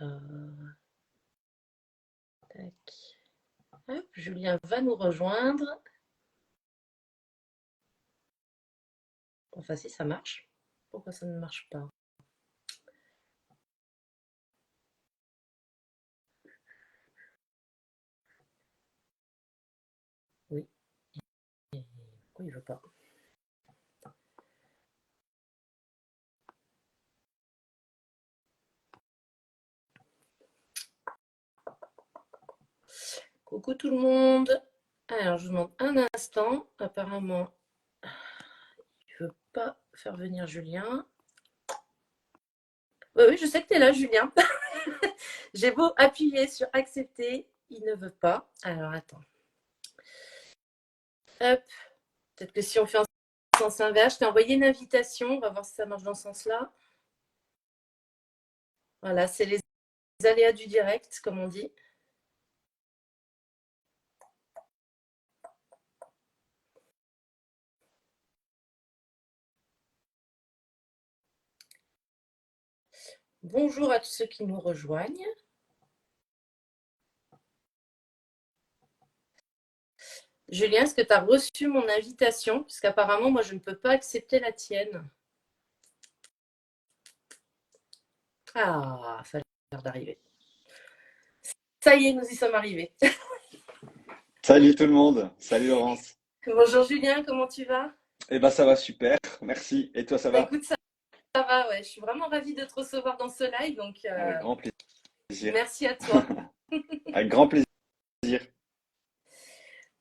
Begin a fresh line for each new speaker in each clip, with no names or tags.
Euh, tac. Hop, Julien va nous rejoindre. Enfin, si ça marche. Pourquoi ça ne marche pas? Oui. Pourquoi il ne veut pas? Coucou tout le monde. Alors, je vous demande un instant. Apparemment, il ne veut pas faire venir Julien. Oui, oui, je sais que tu es là, Julien. J'ai beau appuyer sur accepter, il ne veut pas. Alors, attends. Hop. Peut-être que si on fait en sens inverse, je t'ai envoyé une invitation. On va voir si ça marche dans ce sens-là. Voilà, c'est les aléas du direct, comme on dit. Bonjour à tous ceux qui nous rejoignent. Julien, est-ce que tu as reçu mon invitation? Parce qu'apparemment, moi, je ne peux pas accepter la tienne. Ah, ça a l'air d'arriver. Ça y est, nous y sommes arrivés.
Salut tout le monde, salut Laurence.
Bonjour Julien, comment tu vas?
Eh ben ça va super, merci. Et toi ça
Bah
va?
écoute, ça va, ouais. Je suis vraiment ravie de te recevoir dans ce live, donc
Avec grand plaisir.
merci à toi.
Avec grand plaisir.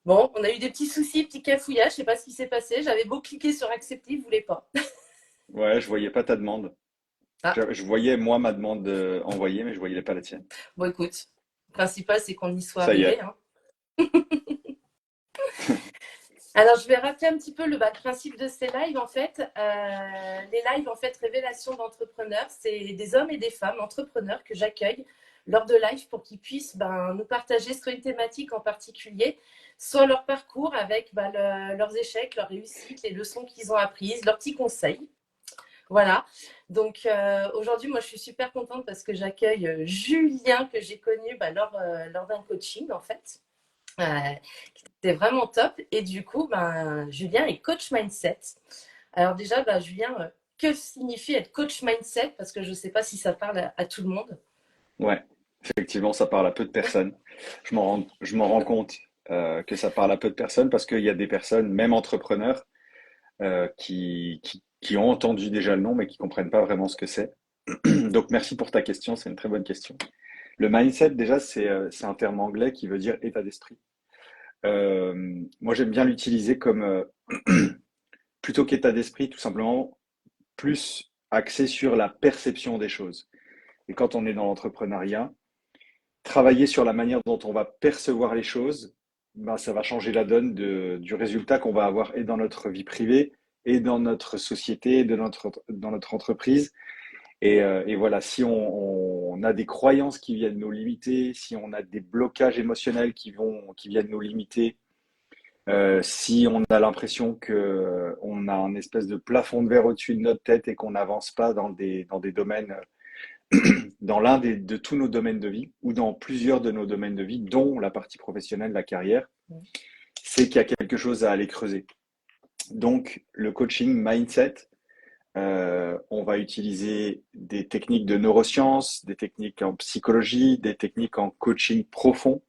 Bon, on a eu des petits soucis, petits cafouillages, je sais pas ce qui s'est passé. J'avais beau cliquer sur accepter, il voulait pas.
Ouais, je voyais pas ta demande.
Ah,
Je voyais moi ma demande envoyée, mais je voyais pas la tienne.
bon écoute, le principal c'est qu'on y soit
Ça y
arrivé,
est.
hein. Alors, je vais rappeler un petit peu le principe de ces lives. En fait, les lives, en fait, révélation d'entrepreneurs, c'est des hommes et des femmes entrepreneurs que j'accueille lors de live pour qu'ils puissent nous partager soit une thématique en particulier, soit leur parcours avec leurs échecs, leurs réussites, les leçons qu'ils ont apprises, leurs petits conseils. Voilà. Donc, aujourd'hui, moi, je suis super contente parce que j'accueille Julien que j'ai connu lors d'un coaching, en fait. Euh, C'était vraiment top. Et du coup, Julien est coach mindset. Alors déjà, Julien, que signifie être coach mindset? Parce que je ne sais pas si ça parle à tout le monde.
Ouais, effectivement, ça parle à peu de personnes. Je m'en rends compte que ça parle à peu de personnes parce qu'il y a des personnes, même entrepreneurs, qui ont entendu déjà le nom mais qui comprennent pas vraiment ce que c'est. Donc merci pour ta question, c'est une très bonne question. Le mindset, déjà, c'est un terme anglais qui veut dire état d'esprit. Moi, j'aime bien l'utiliser comme plutôt qu'état d'esprit, tout simplement plus axé sur la perception des choses. Et quand on est dans l'entrepreneuriat, travailler sur la manière dont on va percevoir les choses, ben, ça va changer la donne du résultat qu'on va avoir et dans notre vie privée et dans notre société, et dans notre entreprise. Et voilà, si on a des croyances qui viennent nous limiter, si on a des blocages émotionnels qui viennent nous limiter, si on a l'impression que on a un espèce de plafond de verre au-dessus de notre tête et qu'on n'avance pas dans des domaines, dans de tous nos domaines de vie ou dans plusieurs de nos domaines de vie, dont la partie professionnelle, la carrière, c'est qu'il y a quelque chose à aller creuser. Donc, le coaching mindset, on va utiliser des techniques de neurosciences, des techniques en psychologie, des techniques en coaching profond,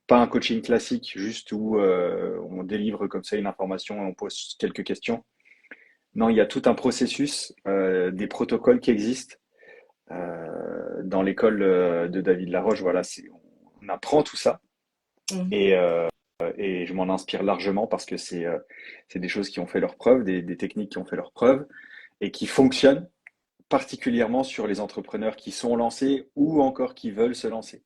pas un coaching classique juste où on délivre comme ça une information et on pose quelques questions. Non, il y a tout un processus, des protocoles qui existent dans l'école de David Laroche. Voilà, on apprend tout ça
Mhm.
et, euh, et je m'en inspire largement parce que c'est des choses qui ont fait leur preuve, des techniques qui ont fait leur preuve et qui fonctionnent particulièrement sur les entrepreneurs qui sont lancés ou encore qui veulent se lancer.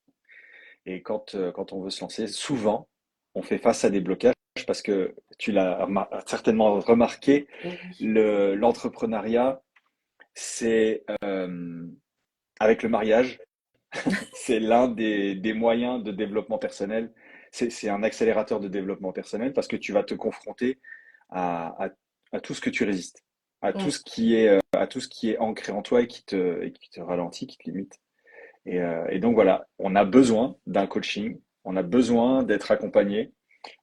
Et quand on veut se lancer, souvent, on fait face à des blocages parce que tu l'as certainement remarqué,
Oui.
l'entrepreneuriat, c'est avec le mariage, c'est l'un des moyens de développement personnel. C'est un accélérateur de développement personnel parce que tu vas te confronter à tout ce que tu résistes, à tout
Mhm.
ce qui est ancré en toi et qui te ralentit, qui te limite. Et donc voilà, on a besoin d'un coaching, on a besoin d'être accompagné.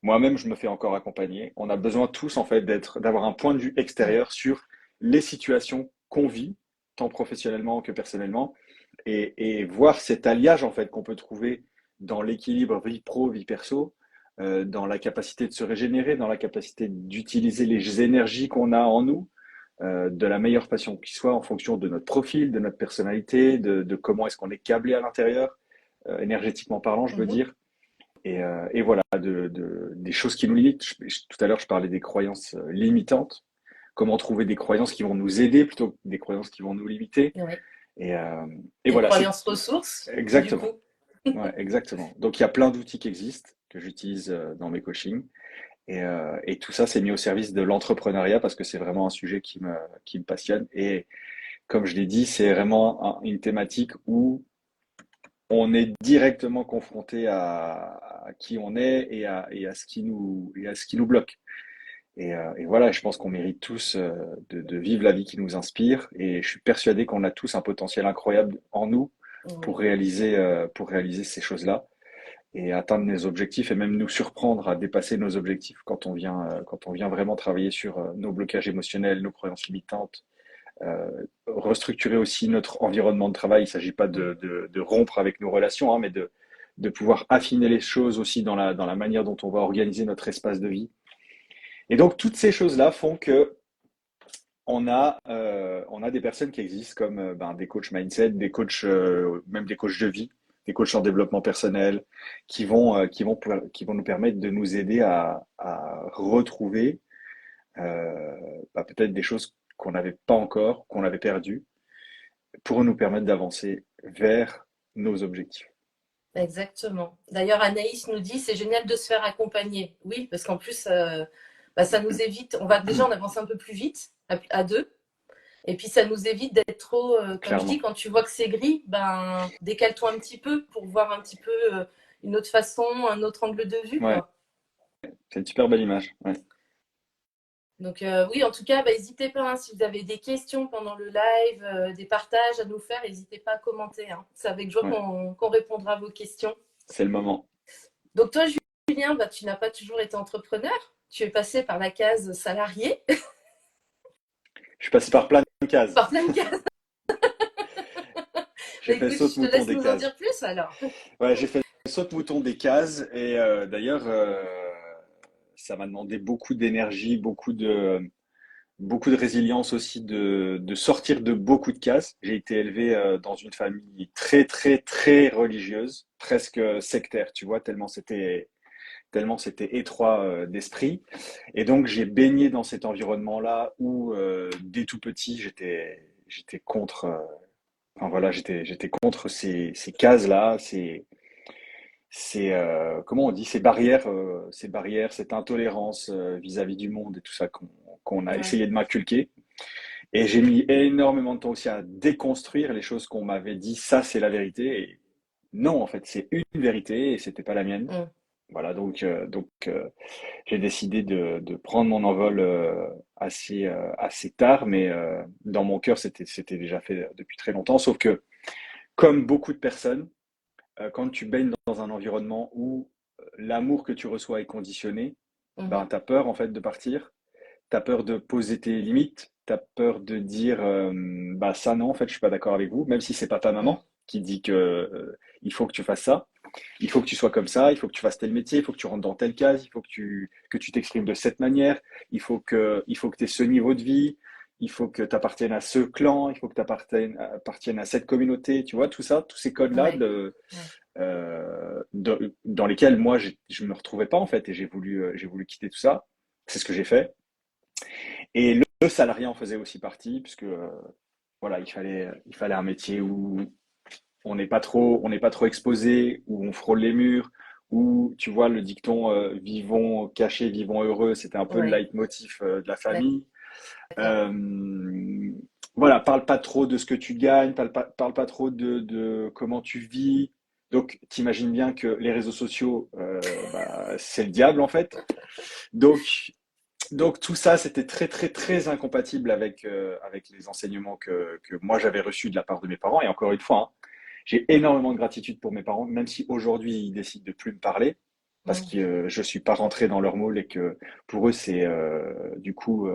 Moi-même, je me fais encore accompagner. On a besoin tous, en fait, d'avoir un point de vue
Mm.
extérieur sur les situations qu'on vit, tant professionnellement que personnellement, et voir cet alliage, en fait, qu'on peut trouver dans l'équilibre vie pro, vie perso, dans la capacité de se régénérer, dans la capacité d'utiliser les énergies qu'on a en nous, de la meilleure façon qui soit en fonction de notre profil, de notre personnalité, de comment est-ce qu'on est câblé à l'intérieur, énergétiquement parlant, je veux
Mhm.
dire. Et voilà, des choses qui nous limitent. Tout à l'heure, je parlais des croyances limitantes. Comment trouver des croyances qui vont nous aider plutôt que des croyances qui vont nous limiter.
Oui.
Et, euh, et
Des
voilà, c'est
croyances ressources, du
exactement.
coup.
Ouais, exactement. Donc, il y a plein d'outils qui existent, que j'utilise dans mes coachings. Et tout ça, c'est mis au service de l'entrepreneuriat parce que c'est vraiment un sujet qui me passionne. Et comme je l'ai dit, c'est vraiment une thématique où on est directement confronté à qui on est et à ce qui nous bloque. Et voilà, je pense qu'on mérite tous de vivre la vie qui nous inspire. Et je suis persuadé qu'on a tous un potentiel incroyable en nous
Oui.
pour réaliser ces choses-là et atteindre nos objectifs et même nous surprendre à dépasser nos objectifs quand on vient vraiment travailler sur nos blocages émotionnels, nos croyances limitantes, restructurer aussi notre environnement de travail. Il ne s'agit pas
Mm.
de rompre avec nos relations, hein, mais de pouvoir affiner les choses aussi dans la manière dont on va organiser notre espace de vie. Et donc, toutes ces choses-là font que on a des personnes qui existent comme des coachs mindset, des coachs, même des coachs de vie, des coachs en développement personnel, qui vont nous permettre de nous aider à retrouver peut-être des choses qu'on n'avait pas encore, qu'on avait perdues, pour nous permettre d'avancer vers nos objectifs.
Exactement. D'ailleurs, Anaïs nous dit, c'est génial de se faire accompagner. Oui, parce qu'en plus, ça nous évite, on avance un peu plus vite à deux. Et puis, ça nous évite d'être trop, comme je dis,
Clairement.
quand tu vois que c'est gris, ben, décale-toi un petit peu pour voir un petit peu une autre façon, un autre angle de vue,
Ouais,
quoi.
c'est une super belle image. Ouais,
Donc, oui, en tout cas, bah, n'hésitez pas, hein, si vous avez des questions pendant le live, des partages à nous faire, n'hésitez pas à commenter, hein. C'est avec joie
ouais,
qu'on répondra à vos questions.
c'est le moment.
Donc, toi, Julien, bah, tu n'as pas toujours été entrepreneur. Tu es passé par la case salarié,
Je suis passé par plein de cases.
par plein de cases.
J'ai
Bah,
fait
écoute, je te
saute-mouton
laisse
des
nous en
cases.
dire plus alors.
Ouais, j'ai fait saute-mouton des cases et d'ailleurs, ça m'a demandé beaucoup d'énergie, beaucoup de résilience aussi de sortir de beaucoup de cases. J'ai été élevé dans une famille très, très, très religieuse, presque sectaire, tu vois, tellement c'était étroit d'esprit. Et donc, j'ai baigné dans cet environnement-là où, dès tout petit, j'étais contre, enfin voilà, j'étais contre ces cases-là, comment on dit, ces barrières, cette intolérance vis-à-vis du monde et tout ça qu'on a
Ouais,
essayé de m'inculquer. Et j'ai mis énormément de temps aussi à déconstruire les choses qu'on m'avait dit, ça c'est la vérité. Et non, en fait, c'est une vérité et c'était pas la mienne.
mm,
Voilà, donc j'ai décidé de prendre mon envol assez tard, mais dans mon cœur, c'était déjà fait depuis très longtemps. Sauf que, comme beaucoup de personnes, quand tu baignes dans un environnement où l'amour que tu reçois est conditionné, ben,
mhm,
tu as peur en fait de partir, tu as peur de poser tes limites, tu as peur de dire bah ça non, en fait, je suis pas d'accord avec vous, même si c'est pas ta
mm,
maman qui dit que il faut que tu fasses ça, il faut que tu sois comme ça, il faut que tu fasses tel métier, il faut que tu rentres dans telle case, il faut que tu t'exprimes de cette manière, il faut que tu aies ce niveau de vie, il faut que tu appartiennes à ce clan, il faut que tu appartiennes à cette communauté, tu vois, tout ça, tous ces codes-là
ouais, ouais,
dans lesquels moi je me retrouvais pas en fait et j'ai voulu quitter tout ça. C'est ce que j'ai fait. Et le salarié en faisait aussi partie puisque voilà, il fallait un métier où on n'est pas trop exposé, où on frôle les murs, où tu vois le dicton vivons cachés, vivons heureux, c'était un peu le
ouais,
leitmotiv de la famille.
d'accord.
Euh, voilà, parle pas trop de ce que tu gagnes, parle pas trop de comment tu vis. Donc, t'imagines bien que les réseaux sociaux, c'est le diable en fait. Donc, donc tout ça, c'était très, très, très incompatible avec les enseignements que moi j'avais reçus de la part de mes parents. Et encore une fois, hein, J'ai énormément de gratitude pour mes parents, même si aujourd'hui ils décident de plus me parler, parce
Mm.
que je suis pas rentré dans leur moule et que pour eux c'est du coup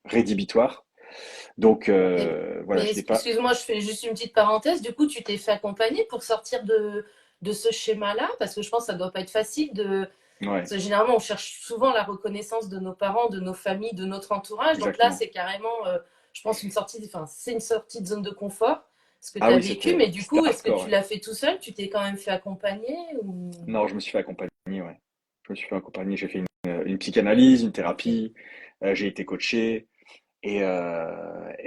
rédhibitoire. Donc
Et-
voilà,
mais
je n'ai pas.
excuse-moi, je fais juste une petite parenthèse. Du coup, tu t'es fait accompagner pour sortir de ce schéma-là? Parce que je pense que ça doit pas être facile de.
Ouais,
Parce que généralement, on cherche souvent la reconnaissance de nos parents, de nos familles, de notre entourage. Donc là,
exactement.
c'est carrément, je pense, une sortie, enfin, c'est une sortie de zone de confort, ce que tu
Ah
as
oui,
vécu. Mais du
c'était
coup, est-ce que
hardcore.
tu
Ouais.
l'as fait tout seul? Tu t'es quand même fait accompagner ou...
Non, je me suis fait accompagner, ouais. Je me suis fait accompagner, j'ai fait une psychanalyse, une
Ok.
thérapie, j'ai été coaché, et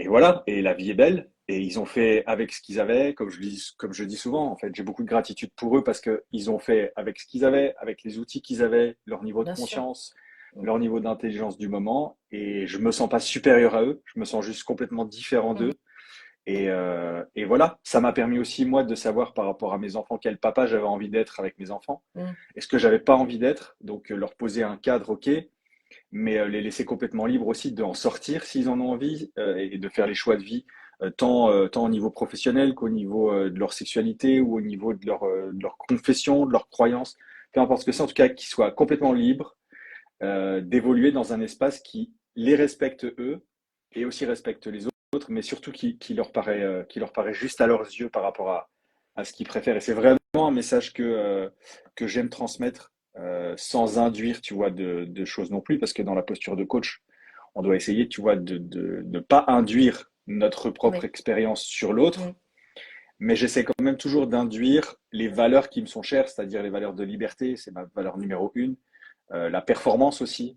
voilà, et la vie est belle. Et ils ont fait avec ce qu'ils avaient, comme je dis souvent, en fait, j'ai beaucoup de gratitude pour eux parce qu'ils ont fait avec ce qu'ils avaient, avec les outils qu'ils avaient, leur niveau de
Bien sûr.
conscience, leur niveau d'intelligence du moment. Et je me sens pas supérieur à eux, je me sens juste complètement différent
Mhm.
d'eux. Et voilà, ça m'a permis aussi, moi, de savoir par rapport à mes enfants quel papa j'avais envie d'être avec mes enfants.
Mhm.
Est-ce que j'avais pas envie d'être? Donc, leur poser un cadre, ok, mais les laisser complètement libres aussi d'en sortir s'ils en ont envie et de faire les choix de vie, tant au niveau professionnel qu'au niveau de leur sexualité ou au niveau de leur confession, de leur croyance, peu importe ce que c'est, en tout cas, qu'ils soient complètement libres d'évoluer dans un espace qui les respecte eux et aussi respecte les autres, mais surtout qui leur paraît juste à leurs yeux par rapport à ce qu'ils préfèrent. Et c'est vraiment un message que j'aime transmettre sans induire, tu vois, de choses non plus, parce que dans la posture de coach, on doit essayer, tu vois, de ne pas induire notre propre
Oui.
expérience sur l'autre,
Mhm.
mais j'essaie quand même toujours d'induire les valeurs qui me sont chères, c'est-à-dire les valeurs de liberté, c'est ma valeur numéro une, la performance aussi,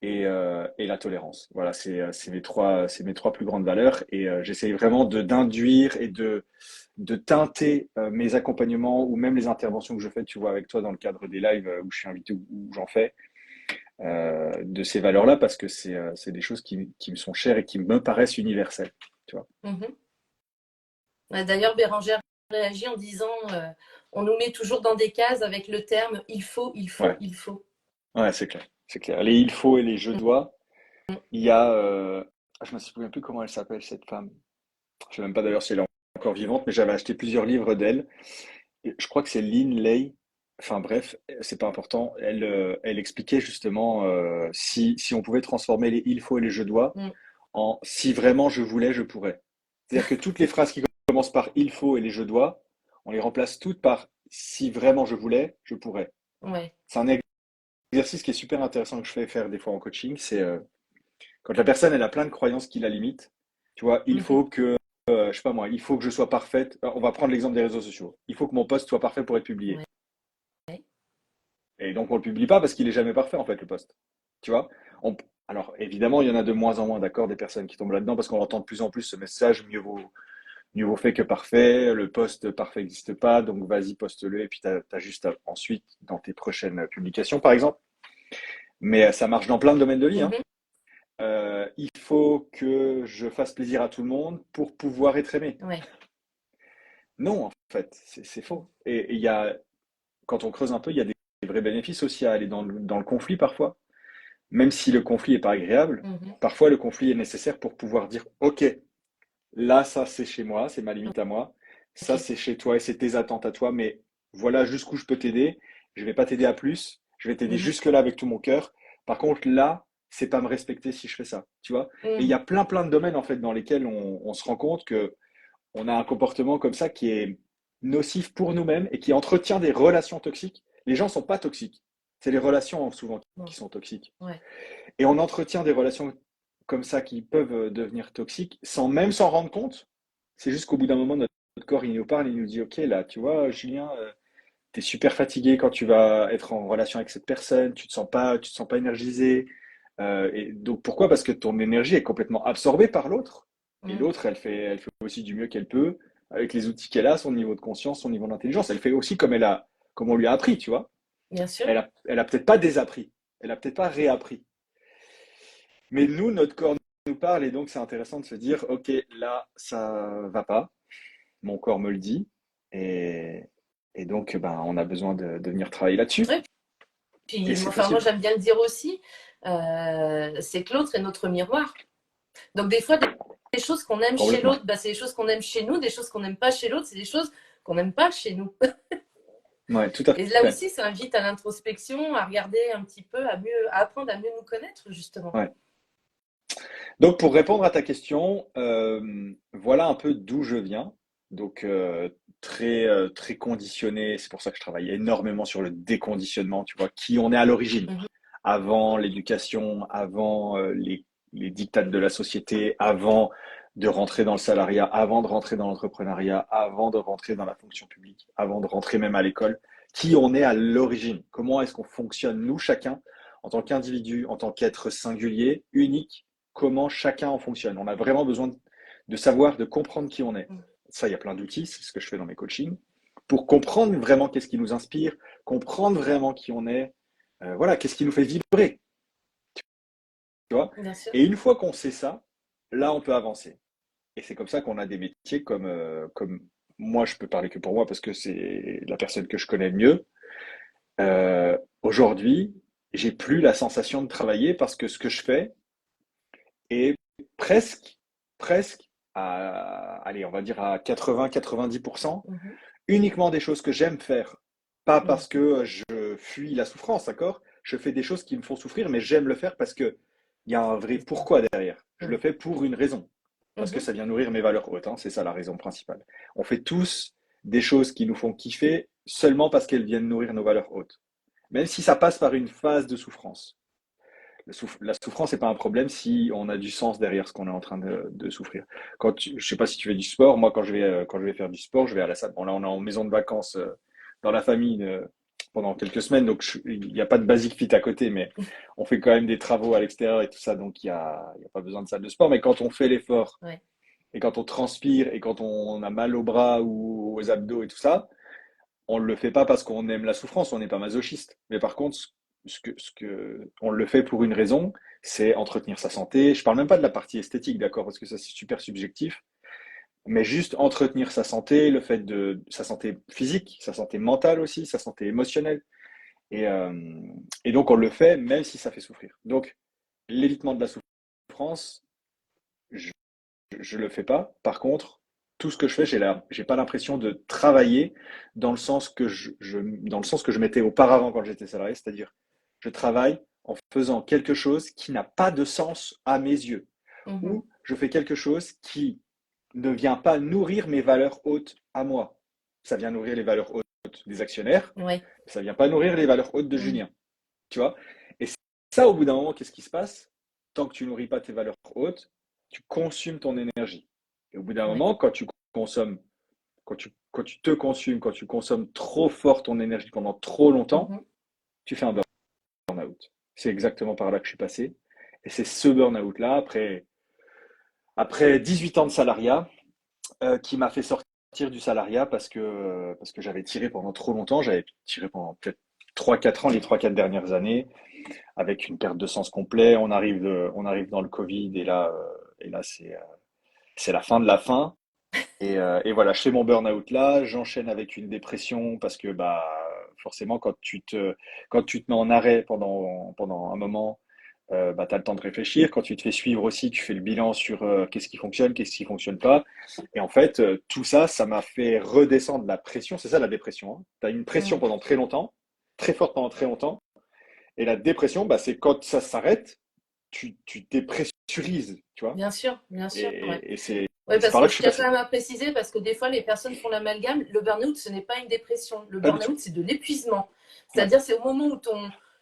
et la tolérance. Voilà, c'est mes trois plus grandes valeurs et j'essaye vraiment d'induire et de teinter mes accompagnements ou même les interventions que je fais, tu vois, avec toi dans le cadre des lives où je suis invité ou où j'en fais, de ces valeurs-là parce que c'est des choses qui me sont chères et qui me paraissent universelles, tu vois.
Mhm. D'ailleurs, Bérangère réagit en disant on nous met toujours dans des cases avec le terme il faut, il faut,
Ouais,
il faut.
ouais, c'est clair, c'est clair. Les il faut et les je dois. Il y a, je me souviens plus comment elle s'appelle cette femme. Je sais même pas d'ailleurs si elle est encore vivante, mais j'avais acheté plusieurs livres d'elle. Et je crois que c'est Lynn Lay. Enfin bref, c'est pas important. Elle expliquait justement si on pouvait transformer les il faut et les je dois
Mm.
en si vraiment je voulais, je pourrais. C'est-à-dire que toutes les phrases qui commencent par il faut et les je dois, on les remplace toutes par si vraiment je voulais, je pourrais.
Ouais.
C'est un exercice qui est super intéressant que je fais faire des fois en coaching. C'est quand la personne elle a plein de croyances qui la limitent. Tu vois, il
Mhm.
faut que je sais pas moi, il faut que je sois parfaite. On va prendre l'exemple des réseaux sociaux. Il faut que mon post soit parfait pour être publié.
Ouais.
Et donc on le publie pas parce qu'il est jamais parfait en fait le post. Tu vois? On- Alors évidemment il y en a de moins en moins d'accord des personnes qui tombent là-dedans parce qu'on entend de plus en plus ce message mieux vaut fait que parfait. Le post parfait n'existe pas donc vas-y poste-le et puis t'as juste ensuite dans tes prochaines publications par exemple. Mais ça marche dans plein de domaines de vie, hein.
Mhm.
Il faut que je fasse plaisir à tout le monde pour pouvoir être aimé.
Ouais.
Non, en fait, c'est faux. Et il y a, quand on creuse un peu, il y a des vrais bénéfices aussi à aller dans le conflit parfois. Même si le conflit est pas agréable,
Mhm.
parfois le conflit est nécessaire pour pouvoir dire, OK, là, ça c'est chez moi, c'est ma limite à moi. Ça
Ok.
c'est chez toi et c'est tes attentes à toi, mais voilà jusqu'où je peux t'aider. Je vais pas t'aider à plus. Je vais t'aider
Mhm.
jusque-là avec tout mon cœur. Par contre, là, c'est pas me respecter si je fais ça, tu vois. Et il y
Mhm.
a plein de domaines en fait dans lesquels on se rend compte que on a un comportement comme ça qui est nocif pour nous-mêmes et qui entretient des relations toxiques. Les gens sont pas toxiques. C'est les relations souvent qui
Bon.
sont toxiques.
Ouais.
Et on entretient des relations comme ça qui peuvent devenir toxiques sans même s'en rendre compte. C'est juste qu'au bout d'un moment, notre corps, il nous parle, il nous dit, OK, là, tu vois, Julien, tu es super fatigué quand tu vas être en relation avec cette personne, tu te sens pas énergisé. Et donc pourquoi? Parce que ton énergie est complètement absorbée par l'autre. Et
Mhm.
l'autre, elle fait aussi du mieux qu'elle peut avec les outils qu'elle a, son niveau de conscience, son niveau d'intelligence. Elle fait aussi comme on lui a appris, tu vois.
Bien sûr.
Elle a peut-être pas désappris, elle a peut-être pas réappris. Mais nous, notre corps nous parle et donc c'est intéressant de se dire, ok, là, ça va pas, mon corps me le dit et, et donc ben, on a besoin de venir travailler là-dessus
Ouais.
et
Puis,
c'est
moi
possible.
j'aime bien le dire aussi, c'est que l'autre est notre miroir. Donc des fois, des choses qu'on aime chez
Complètement.
l'autre, bah, c'est des choses qu'on aime chez nous, des choses qu'on n'aime pas chez l'autre, c'est des choses qu'on n'aime pas chez nous.
Ouais, tout à
Et là
fait.
aussi, ça invite à l'introspection, à regarder un petit peu, à apprendre à mieux nous connaître, justement.
Ouais. Donc, pour répondre à ta question, voilà un peu d'où je viens. Donc, très conditionné. C'est pour ça que je travaille énormément sur le déconditionnement, tu vois, qui on est à l'origine.
Mhm.
Avant l'éducation, avant les dictates de la société, avant de rentrer dans le salariat, avant de rentrer dans l'entrepreneuriat, avant de rentrer dans la fonction publique, avant de rentrer même à l'école, qui on est à l'origine. Comment est-ce qu'on fonctionne, nous, chacun, en tant qu'individu, en tant qu'être singulier, unique, comment chacun en fonctionne. On a vraiment besoin de savoir, de comprendre qui on est. Ça, il y a plein d'outils, c'est ce que je fais dans mes coachings, pour comprendre vraiment qu'est-ce qui nous inspire, comprendre vraiment qui on est, voilà, qu'est-ce qui nous fait vibrer, tu vois.
Bien sûr.
Et une fois qu'on sait ça, là, on peut avancer. Et c'est comme ça qu'on a des métiers comme moi, je peux parler que pour moi parce que c'est la personne que je connais le mieux. Aujourd'hui, j'ai plus la sensation de travailler parce que ce que je fais est presque, presque allez, on va dire à 80-90%,
Mhm.
uniquement des choses que j'aime faire. Pas
Mhm.
parce que je fuis la souffrance, d'accord? Je fais des choses qui me font souffrir, mais j'aime le faire parce que il y a un vrai pourquoi derrière. Je le
Mhm.
fais pour une raison. Parce que
Mhm.
ça vient nourrir mes valeurs hautes, hein, c'est ça la raison principale. On fait tous des choses qui nous font kiffer seulement parce qu'elles viennent nourrir nos valeurs hautes. Même si ça passe par une phase de souffrance. La souffrance n'est pas un problème si on a du sens derrière ce qu'on est en train de souffrir. Je sais pas si tu fais du sport, moi quand je vais faire du sport, je vais à la salle. Bon là on est en maison de vacances dans la famille pendant quelques semaines, donc il n'y a pas de basic fit à côté, mais on fait quand même des travaux à l'extérieur et tout ça, donc il y a pas besoin de salle de sport. Mais quand on fait l'effort
Ouais.
et quand on transpire et quand on a mal aux bras ou aux abdos et tout ça, on ne le fait pas parce qu'on aime la souffrance, on n'est pas masochiste. Mais par contre, on le fait pour une raison, c'est entretenir sa santé. Je parle même pas de la partie esthétique, d'accord, parce que ça c'est super subjectif, mais juste entretenir sa santé, le fait de sa santé physique, sa santé mentale aussi, sa santé émotionnelle. Et, euh, et donc on le fait même si ça fait souffrir. Donc l'évitement de la souffrance, je, je le fais pas. Par contre, tout ce que je fais, j'ai pas l'impression de travailler dans le sens que dans le sens que je mettais auparavant quand j'étais salarié, c'est-à-dire je travaille en faisant quelque chose qui n'a pas de sens à mes yeux,
Mhm.
ou je fais quelque chose qui ne vient pas nourrir mes valeurs hautes à moi. Ça vient nourrir les valeurs hautes des actionnaires,
Ouais.
ça vient pas nourrir les valeurs hautes de
Mhm.
Julien, tu vois. Et ça, au bout d'un moment, qu'est-ce qui se passe? Tant que tu nourris pas tes valeurs hautes, tu consumes ton énergie. Et au bout d'un
Ouais.
moment, quand tu consommes, quand tu te consumes, quand tu consommes trop fort ton énergie pendant trop longtemps,
Mhm.
tu fais un burn-out. C'est exactement par là que je suis passé. Et c'est ce burn-out-là, après 18 ans de salariat, qui m'a fait sortir du salariat parce que j'avais tiré pendant trop longtemps. J'avais tiré pendant peut-être 3-4 ans, les 3-4 dernières années, avec une perte de sens complet. On arrive dans le Covid et là c'est la fin de la fin. Et voilà, je fais mon burn-out là, j'enchaîne avec une dépression parce que bah forcément quand tu te mets en arrêt pendant un moment, bah, tu as le temps de réfléchir. Quand tu te fais suivre aussi, tu fais le bilan sur qu'est-ce qui fonctionne, qu'est-ce qui fonctionne pas. Et en fait, tout ça, ça m'a fait redescendre la pression. C'est ça la dépression, hein. Tu as une pression
Mhm.
pendant très longtemps, très forte pendant très longtemps. Et la dépression, bah, c'est quand ça s'arrête, tu dépressurises, tu vois.
Bien sûr, bien sûr. Ouais.
Et
Oui,
c'est
parce
par là
que
que je
je
suis
tiens quand
passé.
même à préciser, parce que des fois, les personnes font l'amalgame. Le burn-out, ce n'est pas une dépression. Le
Pas du tout.
burn-out, c'est de l'épuisement.
Ouais,
C'est-à-dire, c'est au moment où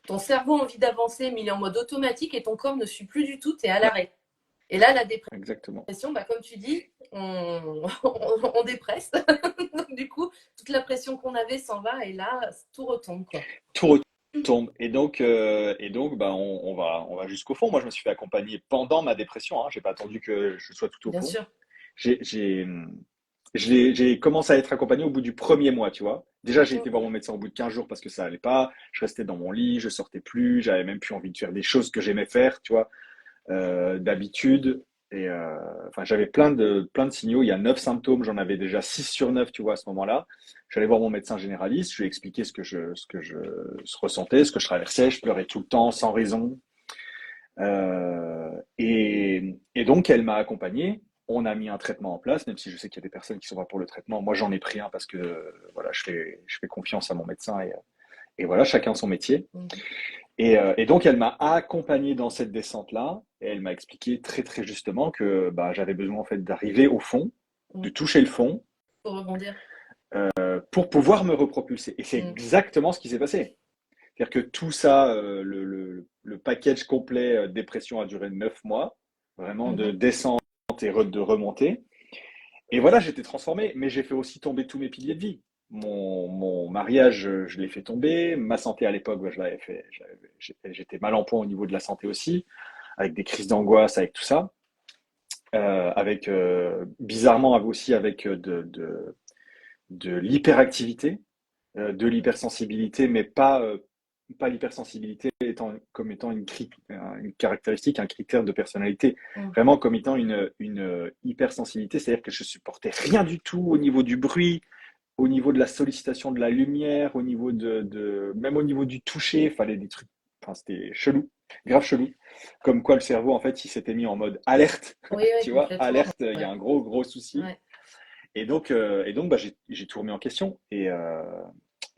ton cerveau a envie d'avancer, mais il est en mode automatique et ton corps ne suit plus du tout, tu es à
ouais,
l'arrêt. Et là, la
exactement.
dépression, bah, comme tu dis, on dépresse. Donc, du coup, toute la pression qu'on avait s'en va et là, tout retombe, quoi.
Tout retombe. Et donc bah, on va jusqu'au fond. Moi, je me suis fait accompagner pendant ma dépression, hein. J'ai pas attendu que je sois tout au
Bien
fond.
sûr.
J'ai, j'ai, j'ai commencé à être accompagné au bout du premier mois, tu vois. Déjà, j'ai été voir
Ok.
mon médecin au bout de 15 jours parce que ça allait pas. Je restais dans mon lit, je sortais plus, j'avais même plus envie de faire des choses que j'aimais faire, tu vois, d'habitude. Enfin, j'avais plein de signaux. Il y a 9 symptômes, j'en avais déjà 6 sur 9, tu vois, à ce moment-là. J'allais voir mon médecin généraliste, je lui ai expliqué ce que je ressentais, ce que je traversais. Je pleurais tout le temps, sans raison. Et donc, elle m'a accompagné. On a mis un traitement en place, même si je sais qu'il y a des personnes qui sont pas pour le traitement. Moi, j'en ai pris un parce que voilà, je fais confiance à mon médecin et voilà, chacun son métier.
Mhm.
Et donc, elle m'a accompagné dans cette descente-là et elle m'a expliqué très, très justement que bah, j'avais besoin en fait d'arriver au fond, de
Mhm.
toucher le fond
Pour rebondir.
pour pouvoir me repropulser. Et c'est
Mhm.
exactement ce qui s'est passé. C'est-à-dire que tout ça, le package complet dépression a duré 9 mois, vraiment de
Mhm.
descente et de remontée. Et voilà, j'étais transformé, mais j'ai fait aussi tomber tous mes piliers de vie. Mon mariage, je l'ai fait tomber. Ma santé à l'époque, bah, je l'avais fait. J'étais mal en point au niveau de la santé aussi, avec des crises d'angoisse, avec tout ça. Avec bizarrement aussi avec de l'hyperactivité, de l'hypersensibilité, mais pas l'hypersensibilité comme étant une caractéristique, un critère de personnalité,
Mhm.
vraiment comme étant une hypersensibilité, c'est-à-dire que je supportais rien du tout au niveau du bruit, au niveau de la sollicitation de la lumière, au niveau même au niveau du toucher, il fallait des trucs, enfin c'était chelou, grave chelou, comme quoi le cerveau en fait il s'était mis en mode alerte,
Oui, oui,
tu vois,
complètement.
alerte, il y a
Ouais.
un gros souci,
Ouais.
et donc bah, j'ai tout remis en question, et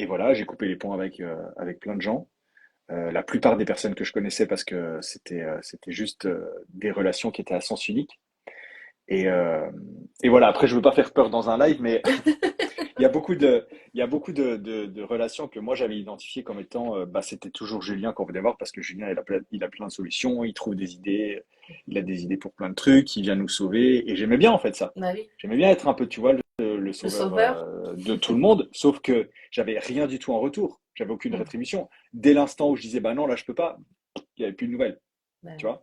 voilà, j'ai coupé les ponts avec plein de gens. La plupart des personnes que je connaissais parce que c'était juste des relations qui étaient à sens unique. Et, euh, et voilà, après, je veux pas faire peur dans un live, mais il y a beaucoup de relations que moi j'avais identifiées comme étant, bah, c'était toujours Julien qu'on venait voir parce que Julien, il a plein de solutions, il trouve des idées, il a des idées pour plein de trucs, il vient nous sauver. Et j'aimais bien en fait ça.
Bah oui.
J'aimais bien être un peu, tu vois, le
Le
sauveur
sauveur.
de tout le monde, sauf que j'avais rien du tout en retour. J'avais aucune
Mhm.
rétribution. Dès l'instant où je disais, bah non, là, je peux pas, il n'y avait plus de nouvelles,
Bah
tu
oui.
vois.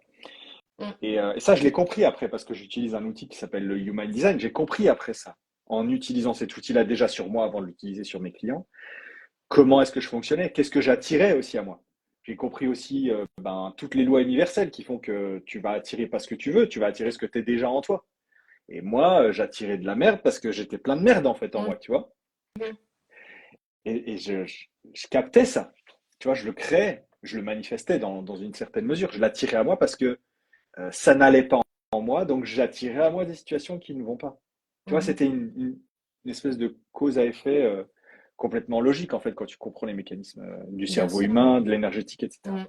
Mhm.
Et ça, je l'ai compris après parce que j'utilise un outil qui s'appelle le Human Design. J'ai compris après ça, en utilisant cet outil-là déjà sur moi avant de l'utiliser sur mes clients, comment est-ce que je fonctionnais, qu'est-ce que j'attirais aussi à moi. J'ai compris aussi ben, toutes les lois universelles qui font que tu vas attirer pas ce que tu veux, tu vas attirer ce que tu es déjà en toi. Et moi, j'attirais de la merde parce que j'étais plein de merde en fait en
Mhm.
moi, tu vois.
Mhm.
Et je captais ça, tu vois, je le créais, je le manifestais dans une certaine mesure. Je l'attirais à moi parce que ça n'allait pas en moi, donc j'attirais à moi des situations qui ne vont pas. Tu vois,
Mhm.
c'était une espèce de cause à effet complètement logique, en fait, quand tu comprends les mécanismes du
Bien
cerveau
sûr.
humain, de l'énergétique, etc.
Mhm.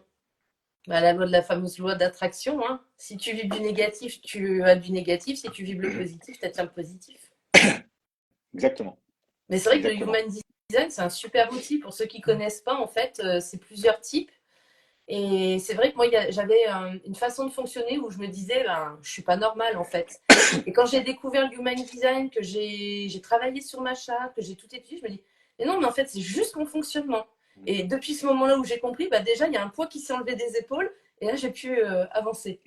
Bah, la fameuse loi d'attraction, hein. Si tu vis du négatif, tu as du négatif. Si tu vis le positif, tu attires le positif.
Exactement,
Mais c'est vrai que le
exactement.
Human Design, c'est un super outil pour ceux qui ne connaissent pas. En fait, c'est plusieurs types. Et c'est vrai que moi, j'avais une façon de fonctionner où je me disais, ben, je suis pas normale en fait. Et quand j'ai découvert le Human Design, que j'ai travaillé sur ma charte, que j'ai tout étudié, je me dis, mais non, mais en fait, c'est juste mon fonctionnement. Et depuis ce moment-là où j'ai compris, bah, déjà, il y a un poids qui s'est enlevé des épaules et là, j'ai pu avancer.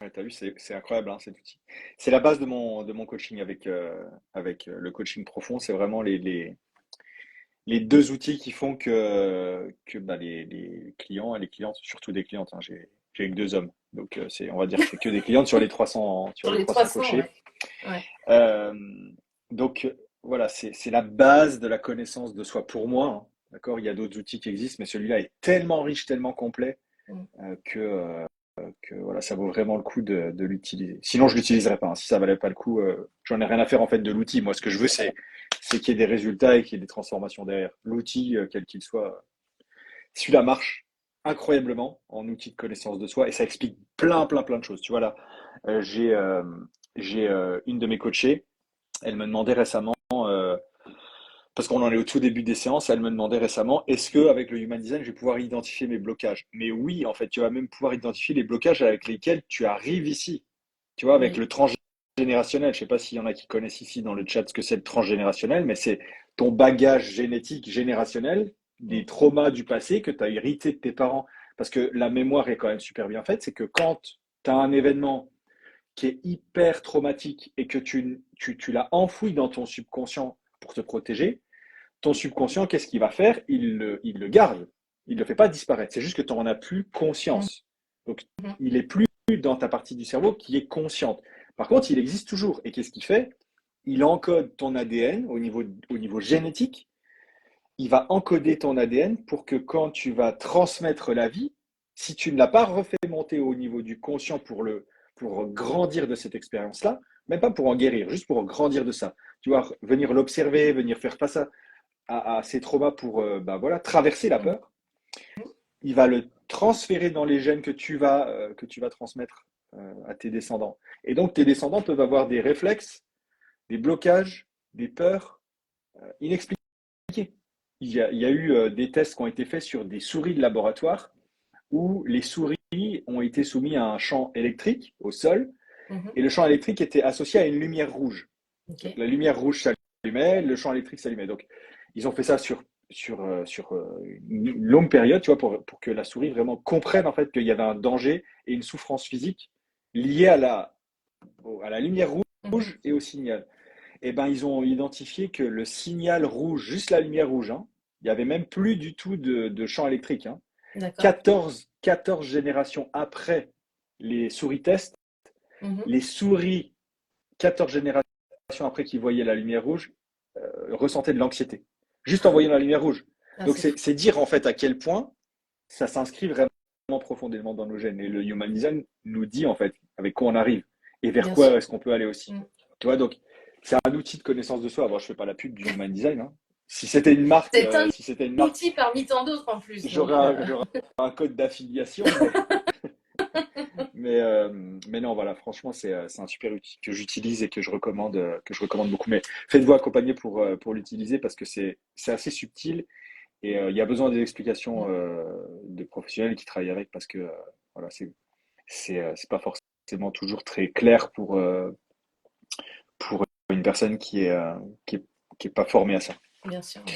Ouais, t'as vu, c'est incroyable hein, cet outil. C'est la base de mon coaching avec le coaching profond. C'est vraiment les deux outils qui font que bah, les clients et les clientes, surtout des clientes, hein, j'ai que 2 hommes. Donc, on va dire que c'est que des clientes sur
Sur
les
les
300
300,
coachés.
ouais. Ouais.
Euh, donc, voilà, c'est la base de la connaissance de soi pour moi. Hein, d'accord? Il y a d'autres outils qui existent, mais celui-là est tellement riche, tellement complet
Mm.
que voilà, ça vaut vraiment le coup de l'utiliser. Sinon, je l'utiliserais pas. Hein. Si ça valait pas le coup, j'en ai rien à faire en fait de l'outil. Moi, ce que je veux, c'est qu'il y ait des résultats et qu'il y ait des transformations derrière. L'outil, quel qu'il soit, celui-là marche incroyablement en outil de connaissance de soi et ça explique plein de choses. Tu vois là, euh, j'ai euh, j'ai une de mes coachées, elle me demandait récemment, parce qu'on en est au tout début des séances, elle me demandait récemment, est-ce que avec le Human Design, je vais pouvoir identifier mes blocages? Mais oui, en fait, tu vas même pouvoir identifier les blocages avec lesquels tu arrives ici. Tu vois, avec
Oui.
le transgénérationnel. Je sais pas s'il y en a qui connaissent ici dans le chat ce que c'est le transgénérationnel, mais c'est ton bagage génétique générationnel,
Mm.
des traumas du passé que tu as hérité de tes parents. Parce que la mémoire est quand même super bien faite, c'est que quand tu as un événement qui est hyper traumatique et que tu l'as enfoui dans ton subconscient pour te protéger, ton subconscient, qu'est-ce qu'il va faire? Il le garde. Il ne le fait pas disparaître. C'est juste que tu n'en as plus
Mm.
conscience. Donc,
Mhm.
il est plus dans ta partie du cerveau qui est consciente. Par contre, il existe toujours. Et qu'est-ce qu'il fait? Il encode ton ADN au niveau génétique. Il va encoder ton ADN pour que quand tu vas transmettre la vie, si tu ne l'as pas refait monter au niveau du conscient pour grandir de cette expérience-là, même pas pour en guérir, juste pour grandir de ça. Tu vois, venir l'observer, venir faire face à ces traumas pour bah, voilà, traverser la
Mhm.
peur. Il va le transférer dans les gènes que tu vas transmettre à tes descendants. Et donc, tes descendants peuvent avoir des réflexes, des blocages, des peurs inexpliquées. Il y a eu des tests qui ont été faits sur des souris de laboratoire où les souris ont été soumises à un champ électrique au sol
Mhm.
et le champ électrique était associé à une lumière rouge. Donc
Ok.
la lumière rouge s'allumait, le champ électrique s'allumait. Donc ils ont fait ça sur une longue période, tu vois, pour que la souris vraiment comprenne en fait qu'il y avait un danger et une souffrance physique liée à la lumière
Mhm.
rouge et au signal. Et ben ils ont identifié que le signal rouge, juste la lumière rouge, hein, il n'y avait même plus du tout de champ électrique. Hein.
D'accord.
14 générations après les souris tests,
Mhm.
les souris 14 générations après qu'ils voyaient la lumière rouge, ressentaient de l'anxiété. Juste en voyant la lumière rouge.
Ah,
Donc
c'est fou.
c'est dire en fait à quel point ça s'inscrit vraiment profondément dans nos gènes. Et le human design nous dit en fait avec quoi on arrive et vers
Bien
quoi
sûr.
est-ce qu'on peut aller aussi.
Mm.
Tu vois, donc c'est un outil de connaissance de soi. Bon, je fais pas la pub du human design. Hein. Si c'était une marque,
C'est un
si
outil parmi tant d'autres en plus.
j'aurais
Donc,
j'aurais un code d'affiliation, mais non, voilà, franchement, c'est un super outil que j'utilise et que je recommande beaucoup. Mais faites-vous accompagner pour l'utiliser parce que c'est assez subtil et il y a besoin des explications de professionnels qui travaillent avec parce que voilà, c'est pas forcément toujours très clair pour une personne qui est, qui est pas formée à ça.
bien sûr. Ouais.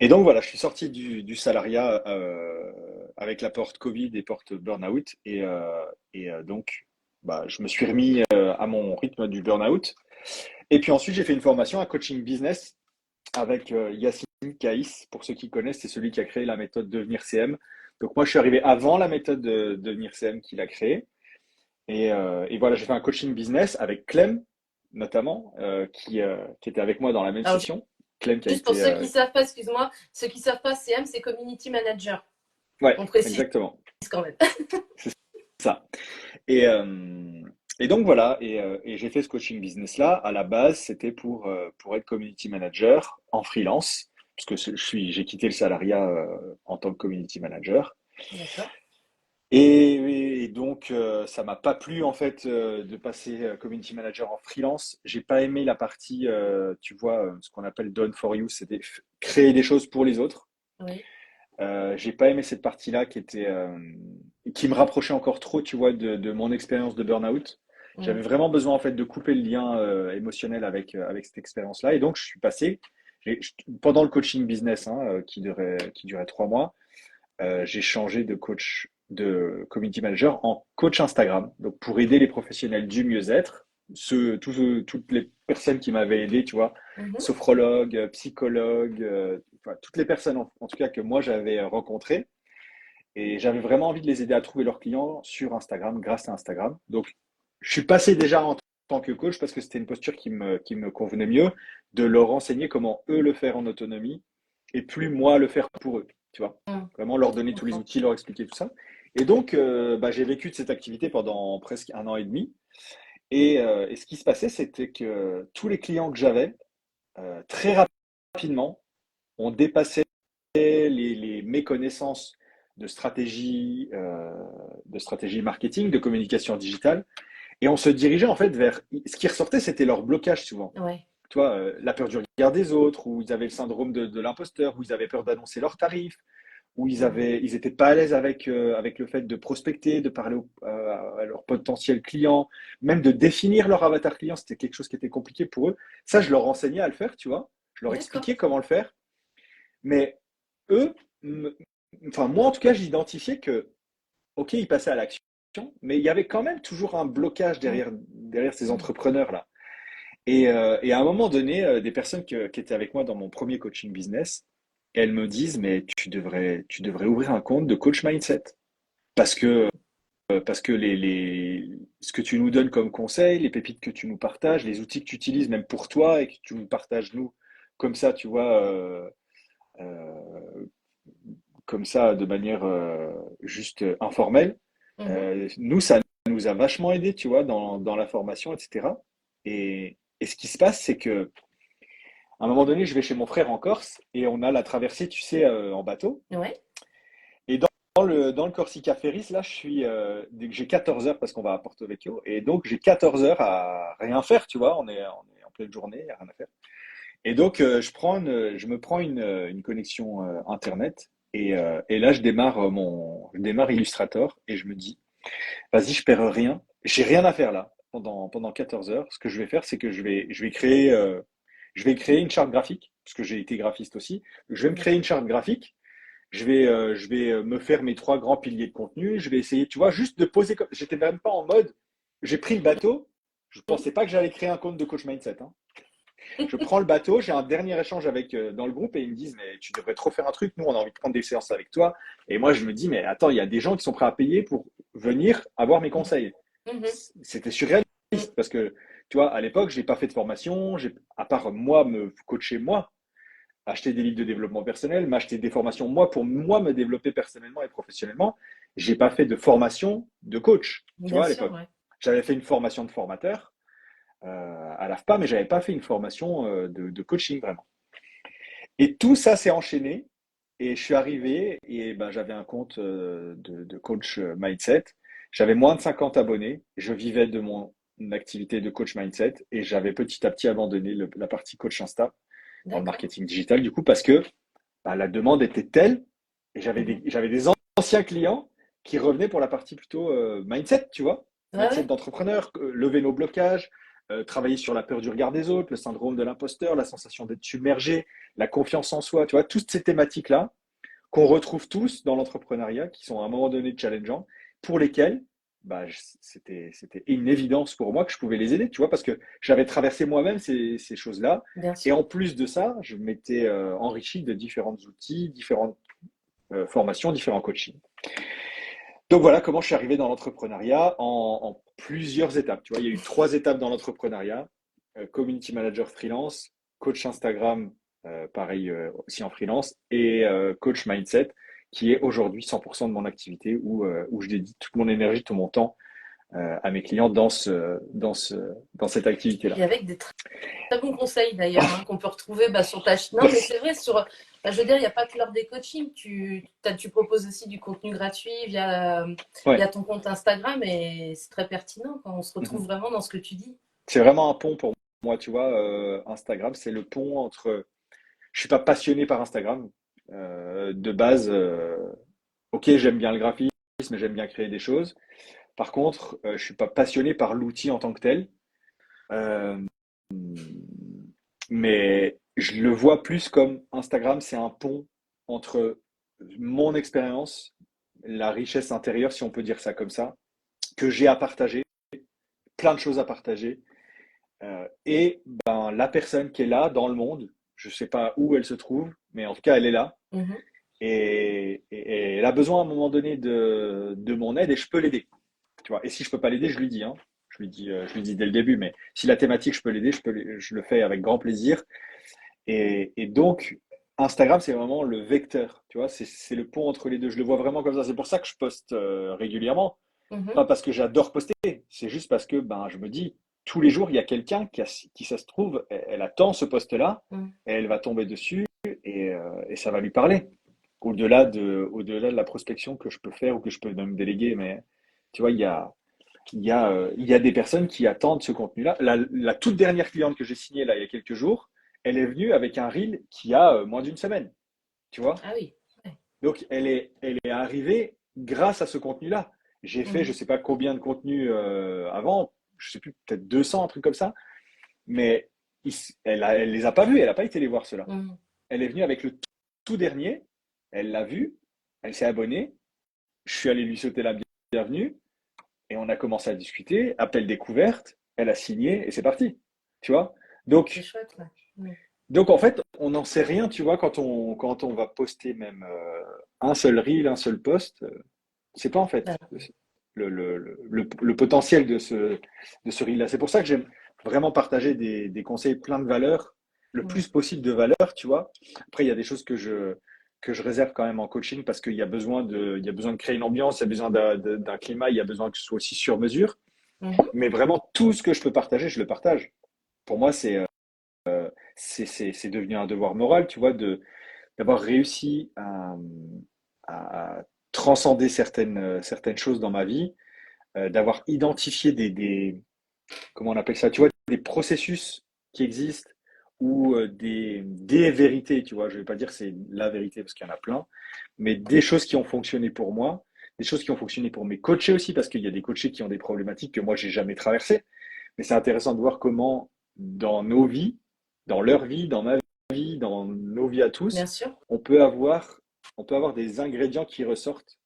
Et donc voilà, je suis sorti du salariat avec la porte Covid et porte burn-out. Donc, bah, je me suis remis à mon rythme du burn-out. Et puis ensuite, j'ai fait une formation à coaching business avec Yacine Caïs. Pour ceux qui connaissent, c'est celui qui a créé la méthode Devenir CM. Donc moi, je suis arrivé avant la méthode de Devenir CM qu'il a créée. Et voilà, j'ai fait un coaching business avec Clem, notamment, qui était avec moi dans la même
Alors,
session. Clem qui a
juste pour
été...
ceux qui savent pas, excuse-moi, ceux qui savent pas, CM, c'est Community Manager.
Ouais,
On précise
exactement.
quand même.
C'est ça. Et, euh, et donc voilà, et j'ai fait ce coaching business-là. À la base, c'était pour être community manager en freelance, puisque j'ai quitté le salariat en tant que community manager.
D'accord.
Et donc, ça m'a pas plu en fait de passer community manager en freelance. J'ai pas aimé la partie, tu vois, ce qu'on appelle done for you, c'était créer des choses pour les autres.
Oui.
J'ai pas aimé cette partie-là qui me rapprochait encore trop, tu vois, de mon expérience de burn-out.
Mm.
J'avais vraiment besoin en fait de couper le lien émotionnel avec cette expérience-là. Et donc je suis passé pendant le coaching business qui durait 3 mois. J'ai changé de coach de community manager en coach Instagram. Donc pour aider les professionnels du mieux-être, toutes les personnes qui m'avaient aidé, tu vois,
Mhm.
sophrologues, psychologues, enfin, toutes les personnes en tout cas que moi j'avais rencontrées. Et j'avais vraiment envie de les aider à trouver leurs clients sur Instagram, grâce à Instagram. Donc je suis passé déjà en tant que coach parce que c'était une posture qui me convenait mieux de leur enseigner comment eux le faire en autonomie et plus moi le faire pour eux, tu vois.
Mm.
Vraiment leur
Je
donner tous les
comprends.
outils, leur expliquer tout ça. Et donc, bah, j'ai vécu de cette activité pendant presque 1 an et demi. Et ce qui se passait, c'était que tous les clients que j'avais, très rapidement, ont dépassé les méconnaissances de stratégie marketing, de communication digitale. Et on se dirigeait en fait vers... Ce qui ressortait, c'était leur blocage souvent.
Ouais.
Tu vois, la peur du regard des autres, ou ils avaient le syndrome de l'imposteur, ou ils avaient peur d'annoncer leurs tarifs, où
Mm.
ils étaient pas à l'aise avec le fait de prospecter, de parler à leurs potentiels clients, même de définir leur avatar client, c'était quelque chose qui était compliqué pour eux. Ça, je leur enseignais à le faire, tu vois. Je leur
D'accord.
expliquais comment le faire. Mais eux, enfin moi en tout cas, j'identifiais que, ok, ils passaient à l'action, mais il y avait quand même toujours un blocage
Mm.
derrière ces
Mm.
entrepreneurs-là. Et à un moment donné, des personnes qui étaient avec moi dans mon premier coaching business, elles me disent, mais tu devrais ouvrir un compte de coach mindset. Parce que, parce que ce que tu nous donnes comme conseil, les pépites que tu nous partages, les outils que tu utilises même pour toi et que tu nous partages nous, comme ça, tu vois, euh, comme ça, de manière juste informelle,
Mhm.
nous, ça nous a vachement aidé, tu vois, dans la formation, etc. Et ce qui se passe, c'est que à un moment donné, je vais chez mon frère en Corse et on a la traversée, tu sais, en bateau.
Ouais.
Et dans le Corsica Ferris, là, j'ai 14 heures parce qu'on va à Porto Vecchio. Et donc, j'ai 14 heures à rien faire, tu vois. On est en pleine journée, il n'y a rien à faire. Et donc, je me prends une connexion Internet. Et là, je démarre Illustrator et je me dis, vas-y, je perds rien. J'ai rien à faire là pendant 14 heures. Ce que je vais faire, c'est que je vais créer une charte graphique, parce que j'ai été graphiste aussi. Je vais me créer une charte graphique. Je vais me faire mes trois grands piliers de contenu. Je vais essayer, tu vois, juste de poser. J'étais même pas en mode. J'ai pris le bateau. Je pensais pas que j'allais créer un compte de coach mindset, hein. Je prends le bateau, j'ai un dernier échange avec dans le groupe et ils me disent mais tu devrais trop faire un truc. Nous, on a envie de prendre des séances avec toi. Et moi, je me dis mais attends, il y a des gens qui sont prêts à payer pour venir avoir mes conseils.
Mhm.
C'était surréaliste parce que tu vois, à l'époque, j'ai pas fait de formation. À part moi me coacher moi, acheter des livres de développement personnel, m'acheter des formations moi pour moi me développer personnellement et professionnellement. J'ai pas fait de formation de coach, tu
Bien
vois, à
sûr,
l'époque.
ouais.
J'avais fait une formation de formateur à l'AFPA, mais j'avais pas fait une formation de coaching vraiment. Et tout ça s'est enchaîné et je suis arrivé et ben, j'avais un compte de coach mindset. J'avais moins de 50 abonnés. Je vivais de mon activité de coach mindset et j'avais petit à petit abandonné la partie coach Insta dans le
D'accord.
marketing digital du coup parce que bah, la demande était telle et
Mhm.
j'avais des anciens clients qui revenaient pour la partie plutôt mindset, tu vois,
Ouais,
mindset
ouais.
d'entrepreneur, lever nos blocages, travailler sur la peur du regard des autres, le syndrome de l'imposteur, la sensation d'être submergé, la confiance en soi, tu vois, toutes ces thématiques-là qu'on retrouve tous dans l'entrepreneuriat, qui sont à un moment donné challengeants, pour lesquels bah, c'était une évidence pour moi que je pouvais les aider, tu vois, parce que j'avais traversé moi-même ces choses-là.
Bien
Et
sûr.
en plus de ça, je m'étais enrichi de différents outils, différentes formations, différents coachings. Donc voilà comment je suis arrivé dans l'entrepreneuriat en plusieurs étapes. Tu vois, il y a eu trois étapes dans l'entrepreneuriat. Community manager freelance, coach Instagram, pareil aussi en freelance, et coach mindset, qui est aujourd'hui 100% de mon activité où je dédie toute mon énergie, tout mon temps à mes clients dans cette activité-là.
Et avec des très bons conseils d'ailleurs, hein, qu'on peut retrouver sur ta chaîne. Non, mais
Merci.
c'est vrai, je veux dire, il n'y a pas que l'heure des coachings. Tu proposes aussi du contenu gratuit via
Ouais.
ton compte Instagram et c'est très pertinent quand on se retrouve
Mhm.
vraiment dans ce que tu dis.
C'est vraiment un pont pour moi, tu vois. Instagram, c'est le pont entre. Je suis pas passionné par Instagram de base. Ok, j'aime bien le graphisme, j'aime bien créer des choses. Par contre, je suis pas passionné par l'outil en tant que tel. Euh, mais je le vois plus comme Instagram, c'est un pont entre mon expérience, la richesse intérieure, si on peut dire ça comme ça, que j'ai à partager, plein de choses à partager, et ben, la personne qui est là dans le monde, je sais pas où elle se trouve, mais en tout cas, elle est là.
Mhm.
Et elle a besoin à un moment donné de mon aide et je peux l'aider. Tu vois. Et si je peux pas l'aider, je lui dis, hein. Je lui dis dès le début, mais si la thématique, je peux l'aider, je le fais avec grand plaisir. Et donc, Instagram, c'est vraiment le vecteur, tu vois, c'est le pont entre les deux. Je le vois vraiment comme ça. C'est pour ça que je poste régulièrement.
Mhm.
Pas parce que j'adore poster, c'est juste parce que ben, je me dis, tous les jours, il y a quelqu'un qui ça se trouve, elle attend ce poste-là,
Mhm.
et elle va tomber dessus, et ça va lui parler. Au-delà de la prospection que je peux faire ou que je peux même déléguer, mais tu vois, il y a des personnes qui attendent ce contenu-là. La toute dernière cliente que j'ai signée là, il y a quelques jours, elle est venue avec un reel qui a moins d'une semaine, tu vois.
Ah oui. Ouais.
Donc, elle est arrivée grâce à ce contenu-là. J'ai fait, je
Mhm.
sais pas combien de contenu avant, je sais plus, peut-être 200, un truc comme ça, mais elle les a pas vus, elle n'a pas été les voir ceux-là.
Mhm.
Elle est venue avec le tout dernier, elle l'a vu, elle s'est abonnée, je suis allé lui sauter la bienvenue, et on a commencé à discuter, appel découverte, elle a signé, et c'est parti, tu vois.
C'est
Donc,
chouette, ouais. Mhm.
donc en fait, on n'en sait rien, tu vois, quand on va poster même un seul reel, un seul post, c'est pas en fait
Voilà.
le potentiel de ce reel-là. C'est pour ça que j'aime vraiment partager des conseils pleins de valeur, le
Mhm.
plus possible de valeur, tu vois. Après, il y a des choses que je réserve quand même en coaching parce qu'il y a besoin de créer une ambiance, il y a besoin d'un climat, il y a besoin que ce soit aussi sur mesure.
Mhm.
Mais vraiment, tout ce que je peux partager, je le partage. Pour moi, c'est devenu un devoir moral, tu vois, d'avoir réussi à transcender certaines choses dans ma vie, d'avoir identifié comment on appelle ça, tu vois, des processus qui existent ou des vérités, tu vois. Je ne vais pas dire que c'est la vérité parce qu'il y en a plein, mais des choses qui ont fonctionné pour moi, des choses qui ont fonctionné pour mes coachés aussi, parce qu'il y a des coachés qui ont des problématiques que moi, j'ai jamais traversées. Mais c'est intéressant de voir comment dans nos vies, dans leur vie, dans ma vie, dans nos vies à
Bien
tous,
sûr.
on peut avoir, on peut avoir des ingrédients qui ressortent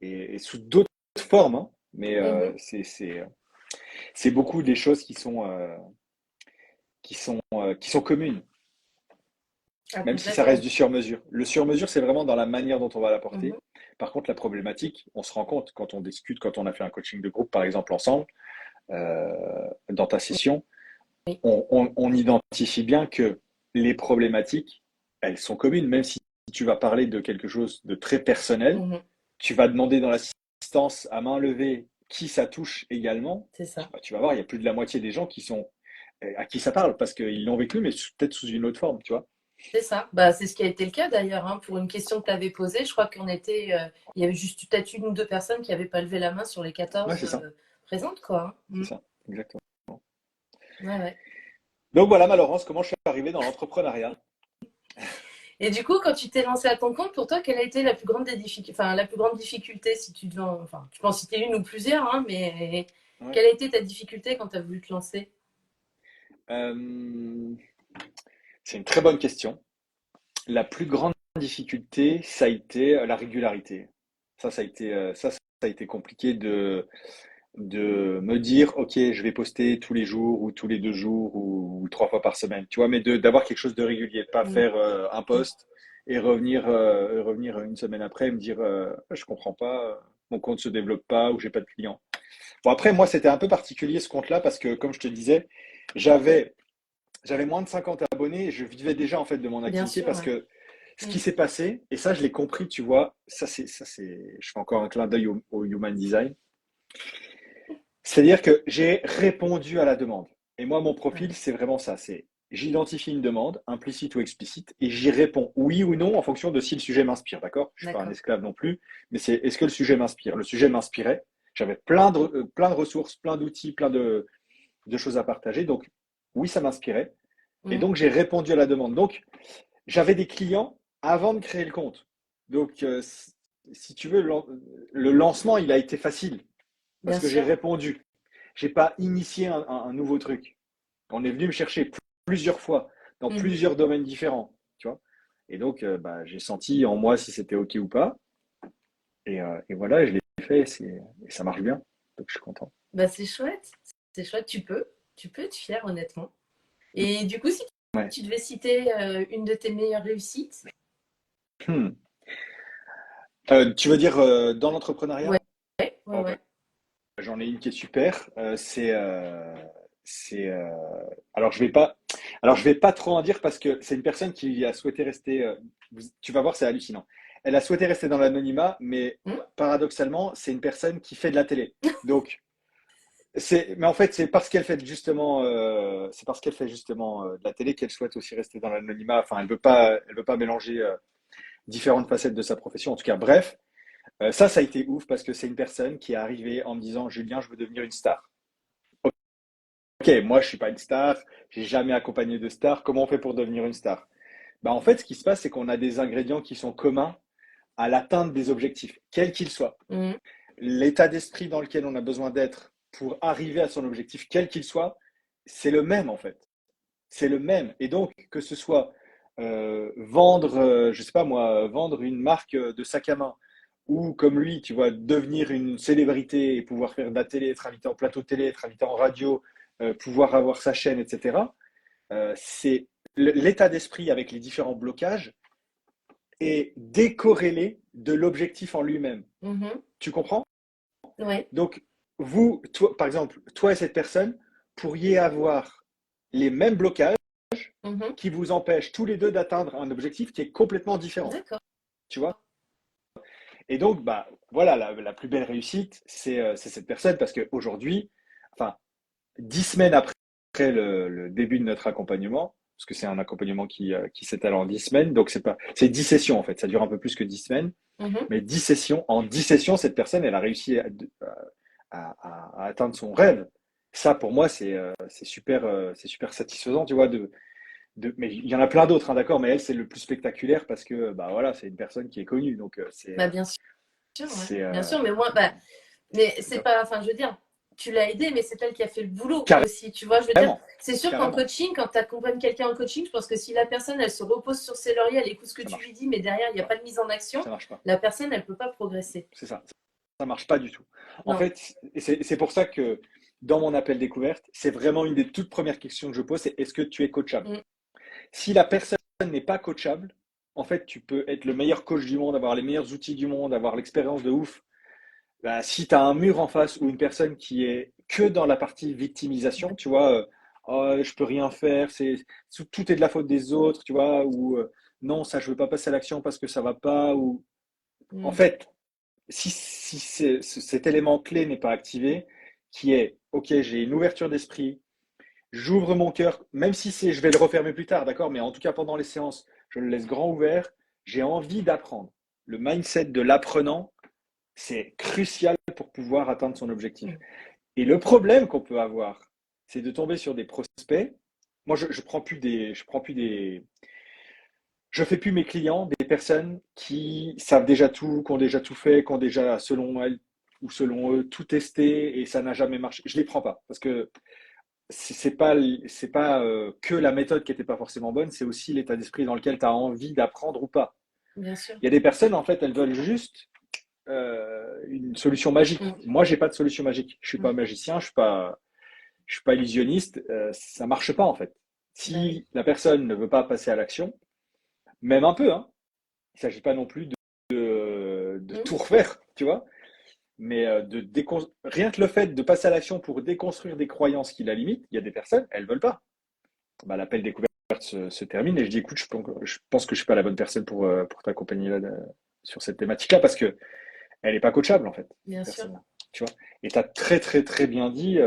et sous d'autres formes, hein, mais
Mhm.
c'est beaucoup des choses qui sont communes,
Ah,
même si ça reste du
complètement.
sur-mesure. Le sur-mesure, c'est vraiment dans la manière dont on va
Mhm.
l'apporter. Par contre, la problématique, on se rend compte quand on discute, quand on a fait un coaching de groupe, par exemple, ensemble, dans ta session,
Oui.
on identifie bien que les problématiques, elles sont communes, même si tu vas parler de quelque chose de très personnel,
Mhm.
tu vas demander dans l'assistance à main levée qui ça touche également,
C'est ça.
tu vas voir, il y a plus de la moitié des gens à qui ça parle parce qu'ils l'ont vécu, mais peut-être sous une autre forme, tu vois.
C'est ça. Bah, c'est ce qui a été le cas d'ailleurs, hein, pour une question que tu avais posée. Je crois il y avait juste peut-être une ou deux personnes qui n'avaient pas levé la main sur les
Ouais,
14
c'est ça,
présentes, quoi. Hein.
c'est ça, exactement.
Ouais, ouais.
Donc voilà, ma Laurence, comment je suis arrivé dans l'entrepreneuriat.
Et du coup, quand tu t'es lancé à ton compte, pour toi, quelle a été la plus grande des difficultés, enfin, la plus grande difficulté, si tu devais, enfin, tu peux en citer une ou plusieurs, hein, mais
Ouais.
quelle a été ta difficulté quand tu as voulu te lancer?
Euh, c'est une très bonne question. La plus grande difficulté, ça a été la régularité. Ça a été compliqué de me dire, OK, je vais poster tous les jours ou tous les 2 jours ou 3 fois par semaine, tu vois, mais d'avoir quelque chose de régulier, de pas
Mm.
faire un post et revenir une semaine après et me dire, je comprends pas, mon compte se développe pas ou j'ai pas de clients. Bon, après, moi, c'était un peu particulier ce compte-là parce que, comme je te disais, j'avais j'avais moins de 50 abonnés et je vivais déjà en fait de mon
Bien
activité
sûr,
parce
ouais.
que ce
Mm.
qui s'est passé, et ça je l'ai compris, tu vois, je fais encore un clin d'œil au human design, c'est-à-dire que j'ai répondu à la demande. Et moi, mon
Ouais.
profil, c'est vraiment ça, c'est j'identifie une demande, implicite ou explicite, et j'y réponds oui ou non en fonction de si le sujet m'inspire, d'accord? Je suis pas un
D'accord.
esclave non plus, mais c'est est-ce que le sujet m'inspire? Le sujet m'inspirait, j'avais plein de ressources, plein d'outils, de choses à partager, donc oui, ça m'inspirait. Et
Mm.
donc, j'ai répondu à la demande. Donc, j'avais des clients avant de créer le compte. Donc, si tu veux, le lancement, il a été facile parce
Bien
que j'ai
sûr.
répondu. J'ai pas initié un nouveau truc. On est venu me chercher plusieurs fois dans
Mhm.
plusieurs domaines différents, tu vois. Et donc, bah, j'ai senti en moi si c'était OK ou pas. Et voilà, je l'ai fait et ça marche bien. Donc, je suis content.
Bah, c'est chouette. C'est chouette. Tu peux être fier, honnêtement. Et du coup, si
Ouais.
tu devais citer une de tes meilleures réussites,
Hmm. Tu veux dire dans l'entrepreneuriat?
ouais, ouais,
Oh,
ouais.
bah, j'en ai une qui est super. C'est alors je vais pas trop en dire parce que c'est une personne qui a souhaité rester. Tu vas voir, c'est hallucinant. Elle a souhaité rester dans l'anonymat, mais
Hmm.
paradoxalement, c'est une personne qui fait de la télé. Donc mais en fait, c'est parce qu'elle fait justement de la télé qu'elle souhaite aussi rester dans l'anonymat. Enfin, elle veut pas mélanger différentes facettes de sa profession. En tout cas, bref, ça a été ouf parce que c'est une personne qui est arrivée en me disant, Julien, je veux devenir une star. Ok, moi je suis pas une star, j'ai jamais accompagné de star. Comment on fait pour devenir une star? Bah, en fait, ce qui se passe, c'est qu'on a des ingrédients qui sont communs à l'atteinte des objectifs, quels qu'ils soient.
Hmm.
L'état d'esprit dans lequel on a besoin d'être pour arriver à son objectif, quel qu'il soit, c'est le même en fait. C'est le même. Et donc, que ce soit vendre, je sais pas moi, vendre une marque de sac à main, ou comme lui, tu vois, devenir une célébrité et pouvoir faire de la télé, être invité en plateau de télé, être invité en radio, pouvoir avoir sa chaîne, etc. C'est l'état d'esprit avec les différents blocages est décorrélé de l'objectif en lui-même.
Mhm.
Tu comprends?
Ouais.
Donc, toi, par exemple, toi et cette personne pourriez avoir les mêmes blocages
Mhm.
qui vous empêchent tous les deux d'atteindre un objectif qui est complètement différent.
D'accord.
Tu vois? Et donc, bah, voilà, la plus belle réussite, c'est cette personne parce qu'aujourd'hui, enfin, 10 semaines après le début de notre accompagnement, parce que c'est un accompagnement qui s'étale en 10 semaines, donc c'est 10 sessions en fait, ça dure un peu plus que 10 semaines,
Mhm.
mais 10 sessions, en 10 sessions, cette personne, elle a réussi à atteindre son rêve. Ça, pour moi, c'est super satisfaisant, tu vois, mais il y en a plein d'autres, hein, d'accord, mais elle, c'est le plus spectaculaire parce que, bah voilà, c'est une personne qui est connue, donc
Bah, bien sûr, ouais.
c'est
Bien sûr, mais moi, bah, mais c'est
top.
pas, enfin, je veux dire, tu l'as aidé, mais c'est elle qui a fait le boulot aussi, tu vois. Je veux dire,
Carrément,
c'est sûr qu'en
carrément,
coaching, quand tu accompagnes quelqu'un en coaching, je pense que si la personne, elle se repose sur ses lauriers, elle écoute ce que
ça
tu lui
marche
dis, mais derrière, il n'y a
pas,
pas de mise en action,
ça marche pas.
la personne, elle peut pas progresser.
C'est ça. Ça marche pas du tout. En
Non.
fait, c'est pour ça que dans mon appel découverte, c'est vraiment une des toutes premières questions que je pose, c'est est-ce que tu es coachable?
Mm.
Si la personne n'est pas coachable, en fait, tu peux être le meilleur coach du monde, avoir les meilleurs outils du monde, avoir l'expérience de ouf. Bah, si tu as un mur en face ou une personne qui est que dans la partie victimisation, tu vois, oh, je peux rien faire, tout est de la faute des autres, tu vois, ou non, ça, je veux pas passer à l'action parce que ça va pas, ou en
Mm.
fait, si cet élément clé n'est pas activé, qui est, ok, j'ai une ouverture d'esprit, j'ouvre mon cœur, même si je vais le refermer plus tard, d'accord, mais en tout cas pendant les séances, je le laisse grand ouvert, j'ai envie d'apprendre. Le mindset de l'apprenant, c'est crucial pour pouvoir atteindre son objectif.
Mm.
Et le problème qu'on peut avoir, c'est de tomber sur des prospects. Moi, je fais plus mes clients des personnes qui savent déjà tout, qui ont déjà tout fait, qui ont déjà, selon elles ou selon eux, tout testé et ça n'a jamais marché. Je les prends pas parce que c'est pas que la méthode qui n'était pas forcément bonne, c'est aussi l'état d'esprit dans lequel tu as envie d'apprendre ou pas.
Bien sûr.
Il y a des personnes, en fait, elles veulent juste une solution magique.
Mm.
Moi, j'ai pas de solution magique. Je suis pas
Mm.
magicien, je suis pas illusionniste. Ça marche pas, en fait.
Bah oui.
Si la personne ne veut pas passer à l'action, même un peu, hein, il ne s'agit pas non plus de
Mm.
tout refaire, tu vois, mais rien que le fait de passer à l'action pour déconstruire des croyances qui la limitent, il y a des personnes, elles ne veulent pas. Bah, l'appel découverte se termine et je dis écoute, je pense que je ne suis pas la bonne personne pour t'accompagner là, sur cette thématique-là parce que elle n'est pas coachable en fait,
Bien
cette
sûr.
personne-là. Tu vois. Et tu as très très très bien dit,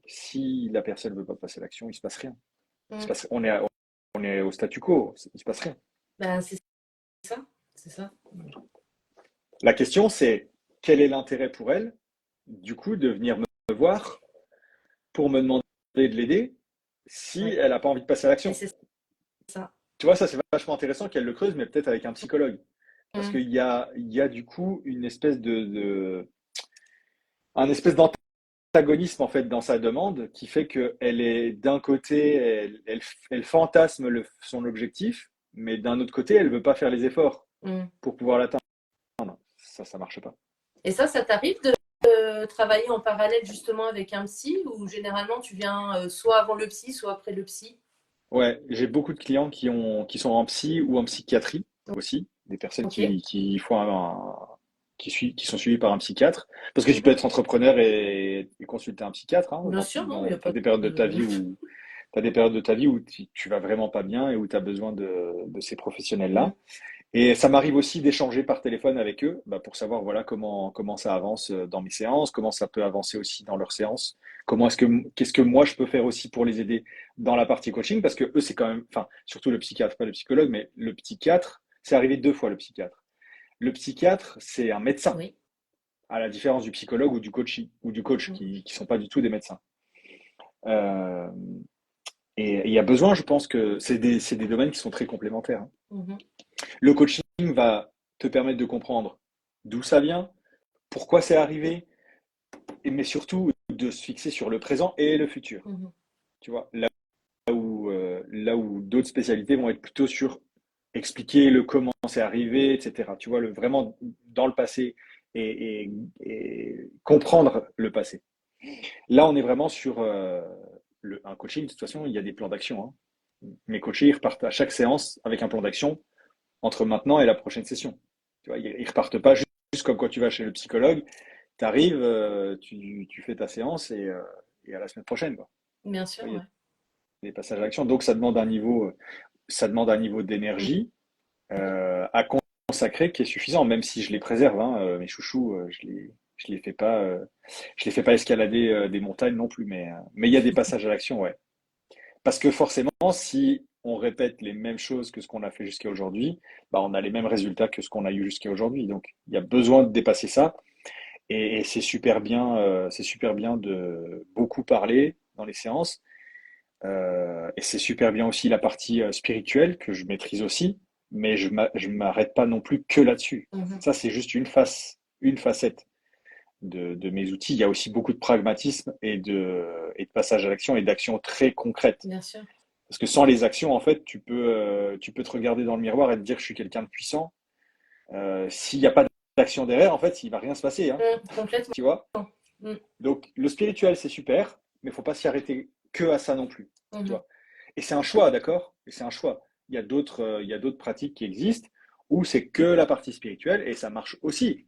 si la personne ne veut pas passer à l'action, il ne se passe rien.
Mm.
On est au statu quo, il ne se passe rien.
Bah, c'est ça. C'est ça.
La question c'est quel est l'intérêt pour elle du coup de venir me voir pour me demander de l'aider si
Ouais.
elle n'a pas envie de passer à
Et
l'action.
c'est ça.
Tu vois, ça c'est vachement intéressant qu'elle le creuse, mais peut-être avec un psychologue. Parce
Mm.
qu'il y a du coup une espèce un espèce d'antagonisme en fait dans sa demande qui fait qu'elle est d'un côté, elle fantasme son objectif, mais d'un autre côté, elle veut pas faire les efforts
Mm.
pour pouvoir l'atteindre. Ça marche pas.
Et ça t'arrive de travailler en parallèle justement avec un psy ou généralement tu viens soit avant le psy, soit après le psy?
Ouais, j'ai beaucoup de clients qui sont en psy ou en psychiatrie aussi, des personnes
Ok.
qui sont suivies par un psychiatre. Parce que tu peux
Mhm.
être entrepreneur et consulter un psychiatre hein,
Bien sûr, non, il n'y a
t'as
pas
des périodes de ta
de.
vie où t'as des périodes de ta vie où tu vas vraiment pas bien et où tu as besoin de ces
Mm.
professionnels-là. Et ça m'arrive aussi d'échanger par téléphone avec eux bah, pour savoir voilà comment ça avance dans mes séances, comment ça peut avancer aussi dans leurs séances, qu'est-ce que moi je peux faire aussi pour les aider dans la partie coaching parce que eux c'est quand même, enfin surtout le psychiatre, pas le psychologue, mais le psychiatre, c'est arrivé 2 fois le psychiatre. Le psychiatre c'est un médecin,
Oui.
à la différence du psychologue ou du coach
Mm.
qui sont pas du tout des médecins. Euh, et il y a besoin, je pense que c'est des domaines qui sont très complémentaires, hein.
Mhm.
Le coaching va te permettre de comprendre d'où ça vient, pourquoi c'est arrivé, mais surtout de se fixer sur le présent et le futur.
Mhm.
Tu vois, là où d'autres spécialités vont être plutôt sur expliquer le comment c'est arrivé, etc. Tu vois, vraiment dans le passé et comprendre le passé. Là, on est vraiment sur un coaching. De toute façon, il y a des plans d'action, hein. Mes coachés, ils repartent à chaque séance avec un plan d'action entre maintenant et la prochaine session. Tu vois, ils repartent pas juste comme quand tu vas chez le psychologue, tu arrives, tu fais ta séance et à la semaine prochaine, quoi.
Bien
Tu
sûr,
vois, il y a
ouais.
des passages à l'action. Donc ça demande un niveau d'énergie
Mhm.
à consacrer qui est suffisant, même si je les préserve, hein, mes chouchous, Je les fais pas escalader des montagnes non plus, mais il y a des passages à l'action, ouais. Parce que forcément, si on répète les mêmes choses que ce qu'on a fait jusqu'à aujourd'hui, bah, on a les mêmes résultats que ce qu'on a eu jusqu'à aujourd'hui. Donc, il y a besoin de dépasser ça. Et c'est super bien de beaucoup parler dans les séances. Et c'est super bien aussi la partie spirituelle que je maîtrise aussi, mais je m'arrête pas non plus que là-dessus.
Mhm.
Ça, c'est juste une facette de mes outils. Il y a aussi beaucoup de pragmatisme et de passage à l'action et d'actions très concrètes.
Bien sûr.
Parce que sans les actions, en fait, tu peux te regarder dans le miroir et te dire je suis quelqu'un de puissant. S'il n'y a pas d'action derrière, en fait, il va rien se passer, hein,
Complètement.
tu vois?
Mm,
Donc, le spirituel, c'est super, mais il ne faut pas s'y arrêter que à ça non plus, tu
mhm.
vois? Et c'est un choix, d'accord? Et c'est un choix. Il y a d'autres pratiques qui existent où c'est que la partie spirituelle et ça marche aussi.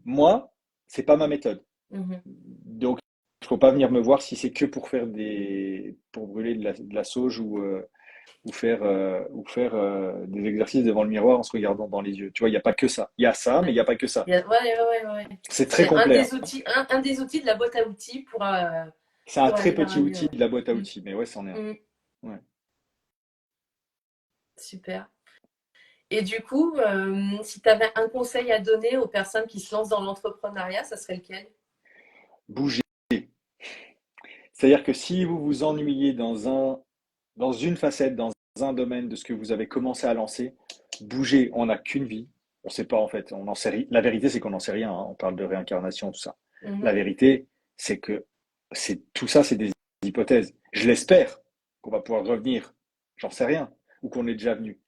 Moi, c'est pas ma méthode.
Mhm.
Donc, il ne faut pas venir me voir si c'est que pour pour brûler de la sauge ou faire des exercices devant le miroir en se regardant dans les yeux. Tu vois, il n'y a pas que ça. Il y a ça, mais il
Ouais.
n'y a pas que ça.
Ouais, ouais, ouais, ouais.
C'est très
C'est un
complet, hein.
des outils, un des outils de la boîte à outils
C'est un
pour
très
aller vers
petit
un mieux.
outil
Ouais.
de la boîte à
Mm,
outils, mais ouais, c'en est un.
mm.
Ouais.
Super. Et du coup, si tu avais un conseil à donner aux personnes qui se lancent dans l'entrepreneuriat, ça serait lequel?
Bouger. C'est-à-dire que si vous vous ennuyez dans une facette, dans un domaine de ce que vous avez commencé à lancer, bougez. On n'a qu'une vie. On ne sait pas en fait. On en sait La vérité, c'est qu'on n'en sait rien, hein. On parle de réincarnation, tout ça. La
Mhm.
vérité, c'est que tout ça, c'est des hypothèses. Je l'espère qu'on va pouvoir revenir. J'en sais rien. Ou qu'on est déjà venu.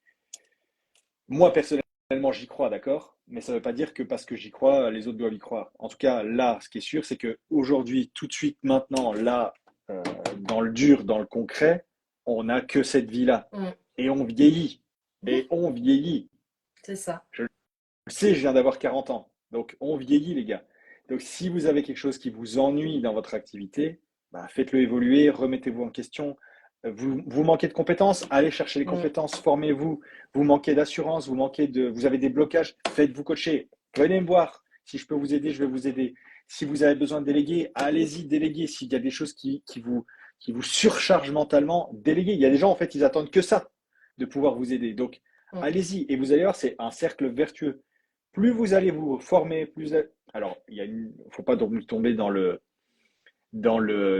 Moi, personnellement, j'y crois, d'accord? Mais ça ne veut pas dire que parce que j'y crois, les autres doivent y croire. En tout cas, là, ce qui est sûr, c'est que aujourd'hui, tout de suite, maintenant, là, euh, dans le dur, dans le concret, on n'a que cette vie-là.
Mm.
Et on vieillit.
Mhm.
Et on vieillit.
C'est ça.
Je le sais, je viens d'avoir 40 ans. Donc, on vieillit, les gars. Donc, si vous avez quelque chose qui vous ennuie dans votre activité, bah, faites-le évoluer, remettez-vous en question. Vous manquez de compétences, allez chercher les
Mm.
compétences, formez-vous. Vous manquez d'assurance, vous avez des blocages, faites-vous coacher. Venez me voir. Si je peux vous aider, je vais vous aider. Si vous avez besoin de déléguer, allez-y, déléguer. S'il y a des choses qui vous surchargent mentalement, déléguez. Il y a des gens, en fait, ils attendent que ça, de pouvoir vous aider. Donc,
Mm.
allez-y. Et vous allez voir, c'est un cercle vertueux. Plus vous allez vous former, alors, faut pas tomber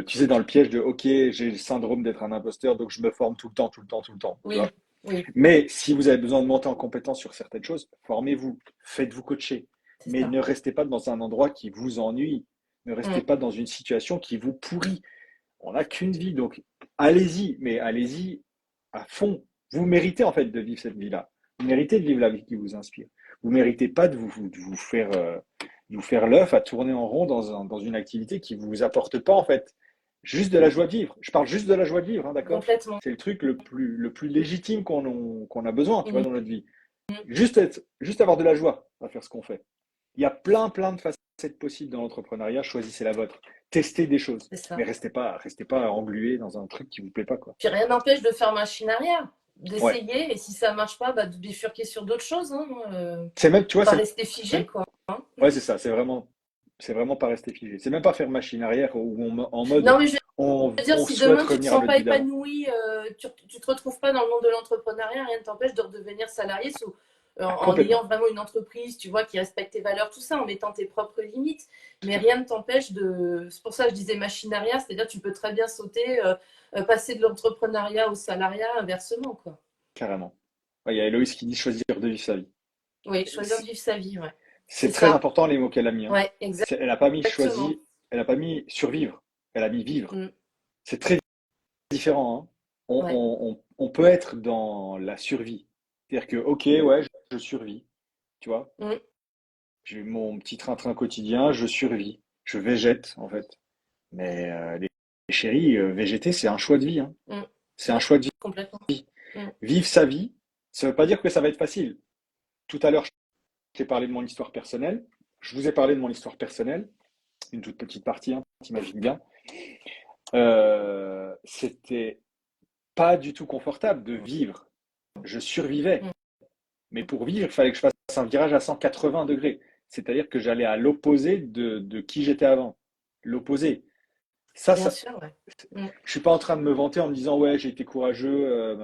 tu sais, dans le piège de, OK, j'ai le syndrome d'être un imposteur, donc je me forme tout le temps, tout le temps, tout le temps, tu vois.
Oui, oui,
Mais si vous avez besoin de monter en compétence sur certaines choses, formez-vous, faites-vous coacher.
c'est
Mais
ça.
ne restez pas dans un endroit qui vous ennuie. Ne restez
Mm.
pas dans une situation qui vous pourrit. On n'a qu'une vie, donc allez-y, mais allez-y à fond. Vous méritez en fait de vivre cette vie-là. Vous méritez de vivre la vie qui vous inspire. Vous méritez pas de vous faire l'œuf à tourner en rond dans une activité qui vous apporte pas en fait juste de la joie de vivre. Je parle juste de la joie de vivre, hein, d'accord?
Complètement.
C'est le truc le plus légitime qu'on a besoin, tu vois,
Mm.
dans notre vie. Juste avoir de la joie à faire ce qu'on fait. Il y a plein de facettes possibles dans l'entrepreneuriat. Choisissez la vôtre. Testez des choses.
C'est
Mais
ça.
restez pas englué dans un truc qui vous plaît pas, quoi.
Puis rien n'empêche de faire machine arrière,
Ouais.
d'essayer, et si ça marche pas, bah, de bifurquer sur d'autres choses, hein,
C'est même, tu vois,
pas rester
c'est
figé,
même,
quoi. Hein.
ouais, c'est ça. C'est vraiment pas rester figé. C'est même pas faire machine arrière en
Non,
mode,
mais je veux dire,
on
si
souhaite
demain tu te
revenir à
sens
notre
pas
vie d'avant.
épanoui, tu te retrouves pas dans le monde de l'entrepreneuriat, rien ne t'empêche de redevenir salarié
Ah,
en ayant
complètement.
vraiment une entreprise, tu vois, qui respecte tes valeurs, tout ça, en mettant tes propres limites. Mais rien ne t'empêche de. C'est pour ça que je disais machine arrière, c'est-à-dire tu peux très bien sauter, passer de l'entrepreneuriat au salariat inversement, quoi.
Carrément. Ouais, il y a Héloïse qui dit choisir de vivre sa vie.
Oui, choisir de vivre sa vie, ouais. C'est
C'est très
ça.
important les mots qu'elle a mis, hein.
Ouais,
Elle n'a pas mis
exactement.
elle n'a pas mis survivre, elle a mis vivre.
Mm.
C'est très différent, hein.
Ouais.
On peut être dans la survie. C'est-à-dire que, ok, ouais, je survis, tu vois.
Mm.
J'ai mon petit train-train quotidien, je survis. Je végète, en fait. Mais les chéris, végéter, c'est un choix de vie, hein.
Mm.
C'est un choix de vie.
Complètement. Mm.
Vivre sa vie, ça ne veut pas dire que ça va être facile. Tout à l'heure, je t'ai parlé de mon histoire personnelle. Je vous ai parlé de mon histoire personnelle, une toute petite partie, hein, t'imagines bien. C'était pas du tout confortable de vivre. Je survivais.
Mm.
Mais pour vivre, il fallait que je fasse un virage à 180 degrés. C'est-à-dire que j'allais à l'opposé de qui j'étais avant. L'opposé. Ça,
Bien
ça,
sûr, ouais. Mm.
je suis pas en train de me vanter en me disant ouais, j'ai été courageux,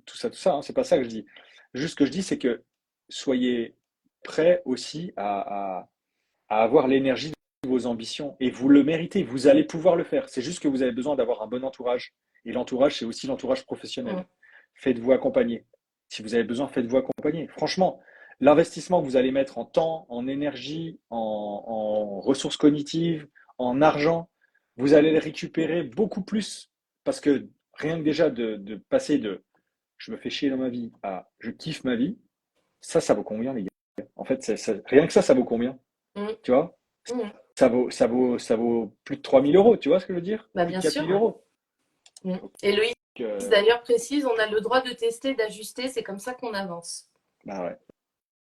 tout ça, hein, c'est pas ça que je dis. Juste ce que je dis, c'est que soyez prêts aussi à avoir l'énergie de vos ambitions et vous le méritez, vous allez pouvoir le faire. C'est juste que vous avez besoin d'avoir un bon entourage et l'entourage, c'est aussi l'entourage professionnel.
Mm.
Faites-vous accompagner. Si vous avez besoin, faites-vous accompagner. Franchement, l'investissement que vous allez mettre en temps, en énergie, en ressources cognitives, en argent, vous allez le récupérer beaucoup plus parce que rien que déjà de passer de je me fais chier dans ma vie à je kiffe ma vie, ça vaut combien, les gars? En fait, rien que ça vaut combien?
Mm.
Tu vois?
Mm.
Ça vaut plus de 3 000 euros, tu vois ce que je veux dire?
Bah,
Plus de
bien
quatre
sûr,
mille
ouais.
euros.
Mm. Et Loïs,
Euh,
d'ailleurs, précise, on a le droit de tester, d'ajuster, c'est comme ça qu'on avance.
bah ouais,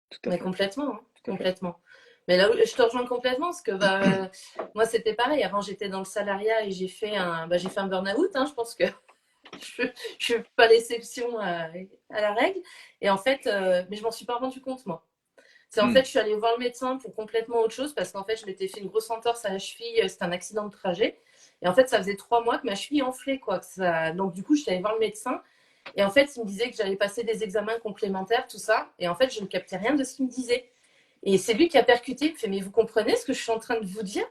tout à
Mais
fait,
complètement, hein,
tout à fait.
complètement. Mais là, je te rejoins complètement, parce que bah, moi, c'était pareil. Avant, j'étais dans le salariat et j'ai fait un burn-out. Hein, je pense que je ne suis pas l'exception à la règle. Et en fait, mais je m'en suis pas rendu compte, moi. C'est en fait,
Hmm.
je suis allée voir le médecin pour complètement autre chose, parce qu'en fait, je m'étais fait une grosse entorse à la cheville. C'était un accident de trajet. Et en fait, ça faisait 3 mois que ma cheville enflait, quoi. Donc, du coup, je suis allée voir le médecin. Et en fait, il me disait que j'allais passer des examens complémentaires, tout ça. Et en fait, je ne captais rien de ce qu'il me disait. Et c'est lui qui a percuté. Il me fait, mais vous comprenez ce que je suis en train de vous dire?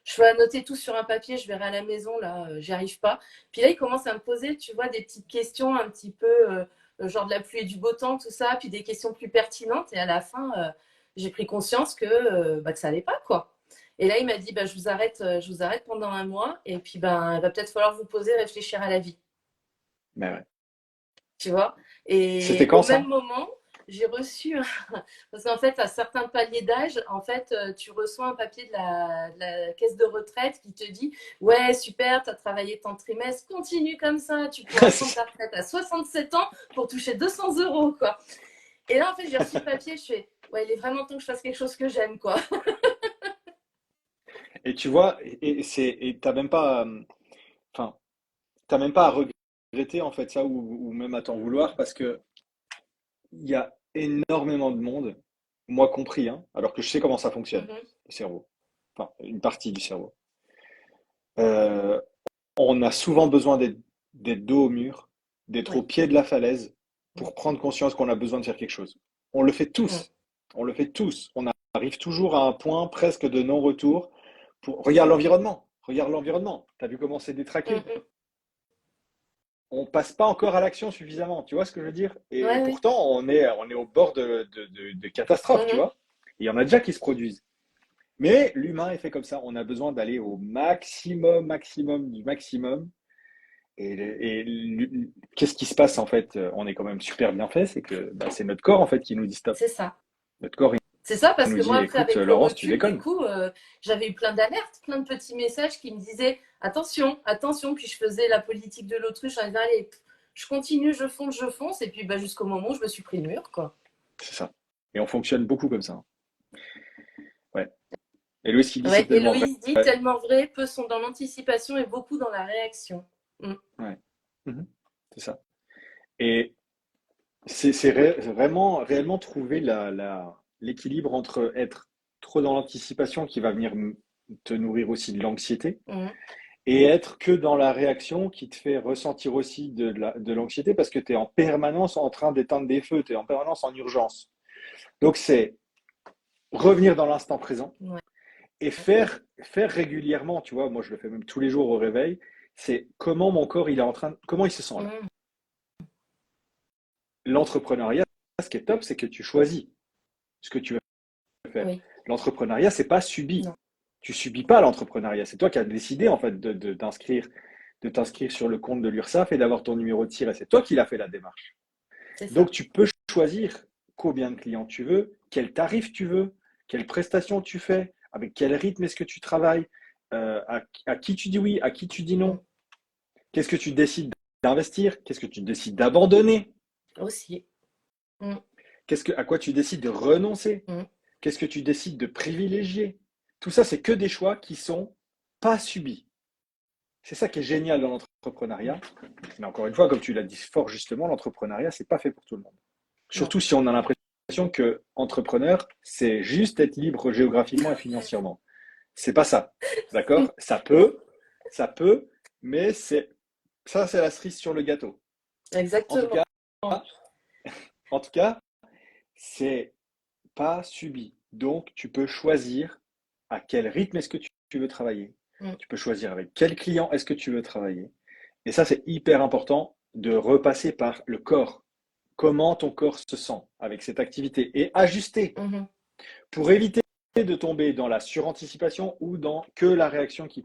Je vais annoter tout sur un papier, je verrai à la maison, là, j'y arrive pas. Puis là, il commence à me poser, tu vois, des petites questions un petit peu, genre de la pluie et du beau temps, tout ça, puis des questions plus pertinentes. Et à la fin, j'ai pris conscience que ça allait pas, quoi. Et là, il m'a dit, bah, je vous arrête pendant un mois, et puis ben, il va peut-être falloir vous poser, réfléchir à la vie,
Mais ouais.
tu vois.
C'était
Et
quand
au même
ça?
moment, j'ai reçu parce qu'en fait, à certains paliers d'âge, en fait, tu reçois un papier de la caisse de retraite qui te dit ouais, super, tu as travaillé tant de trimestres, continue comme ça, tu pourras prendre ta retraite à 67 ans pour toucher 200 euros, quoi. Et là, en fait, j'ai reçu le papier, je fais ouais, il est vraiment temps que je fasse quelque chose que j'aime, quoi.
Et tu vois, et enfin, t'as même pas à regretter en fait ça ou même à t'en vouloir parce que il y a énormément de monde, moi compris, hein, alors que je sais comment ça fonctionne,
Mhm.
le cerveau, enfin une partie du cerveau. Euh, on a souvent besoin d'être dos au mur, d'être au
Oui.
pied de la falaise
Mm.
pour prendre conscience qu'on a besoin de faire quelque chose. On le fait
Mm.
tous. On le fait tous. On arrive toujours à un point presque de non-retour. Regarde l'environnement. Regarde l'environnement. T'as vu comment c'est
Mm.
détraqué?
Mm.
On passe pas encore à l'action suffisamment. Tu vois ce que je veux dire? Et
Ouais, oui.
pourtant, on est au bord de catastrophes, tu
Mhm.
vois? Il y en a déjà qui se produisent. Mais l'humain est fait comme ça. On a besoin d'aller au maximum, maximum du maximum. Et qu'est-ce qui se passe en fait? On est quand même super bien fait, c'est que bah, c'est notre corps en fait qui nous dit stop.
C'est ça.
Notre corps il
C'est ça, parce
nous
que moi,
dit
après,
écoute,
avec le
Laurence, tu
recul, du
déconnes.
coup, j'avais eu plein d'alertes, plein de petits messages qui me disaient attention, attention. Puis je faisais la politique de l'autruche en disant allez, je continue, je fonce. Et puis bah, jusqu'au moment où je me suis pris le mur, quoi.
C'est ça. Et on fonctionne beaucoup comme ça, hein. Ouais. Et Louis qui dit c'est
Ouais,
tellement vrai.
Héloïse dit tellement vrai, peu sont dans l'anticipation et beaucoup dans la réaction. Mm.
Ouais. Mhm. C'est ça. Et vraiment, réellement trouver l'équilibre entre être trop dans l'anticipation qui va venir te nourrir aussi de l'anxiété
Mm.
et être que dans la réaction qui te fait ressentir aussi de l'anxiété parce que tu es en permanence en train d'éteindre des feux, tu es en permanence en urgence. Donc c'est revenir dans l'instant présent
Ouais.
et faire régulièrement, tu vois, moi je le fais même tous les jours au réveil, c'est comment mon corps il est en train, comment il se sent là.
Mm.
L'entrepreneuriat, ce qui est top, c'est que tu choisis ce que tu veux faire.
Oui,
L'entrepreneuriat, c'est pas subi.
non,
Tu subis pas l'entrepreneuriat. C'est toi qui as décidé en fait de t'inscrire sur le compte de l'URSSAF et d'avoir ton numéro de tiré. C'est toi qui l'as fait la démarche.
c'est
Donc
ça.
tu peux choisir combien de clients tu veux, quel tarif tu veux, quelles prestations tu fais, avec quel rythme est-ce que tu travailles, à qui tu dis oui, à qui tu dis
Mm.
non. Qu'est-ce que tu décides d'investir, qu'est-ce que tu décides d'abandonner,
Aussi. Mm.
à quoi tu décides de renoncer,
Mm.
qu'est-ce que tu décides de privilégier. Tout ça, c'est que des choix qui sont pas subis. C'est ça qui est génial dans l'entrepreneuriat. Mais encore une fois, comme tu l'as dit fort justement, l'entrepreneuriat, c'est pas fait pour tout le monde.
Non.
Surtout si on a l'impression que entrepreneur, c'est juste être libre géographiquement et financièrement. C'est pas ça. D'accord? Ça peut, mais c'est la cerise sur le gâteau. En tout
Exactement.
cas, en tout cas, c'est pas subi. Donc, tu peux choisir à quel rythme est-ce que tu veux travailler.
Mm.
Tu peux choisir avec quel client est-ce que tu veux travailler. Et ça, c'est hyper important de repasser par le corps. Comment ton corps se sent avec cette activité et ajuster
Mhm.
pour éviter de tomber dans la suranticipation ou dans que la réaction qui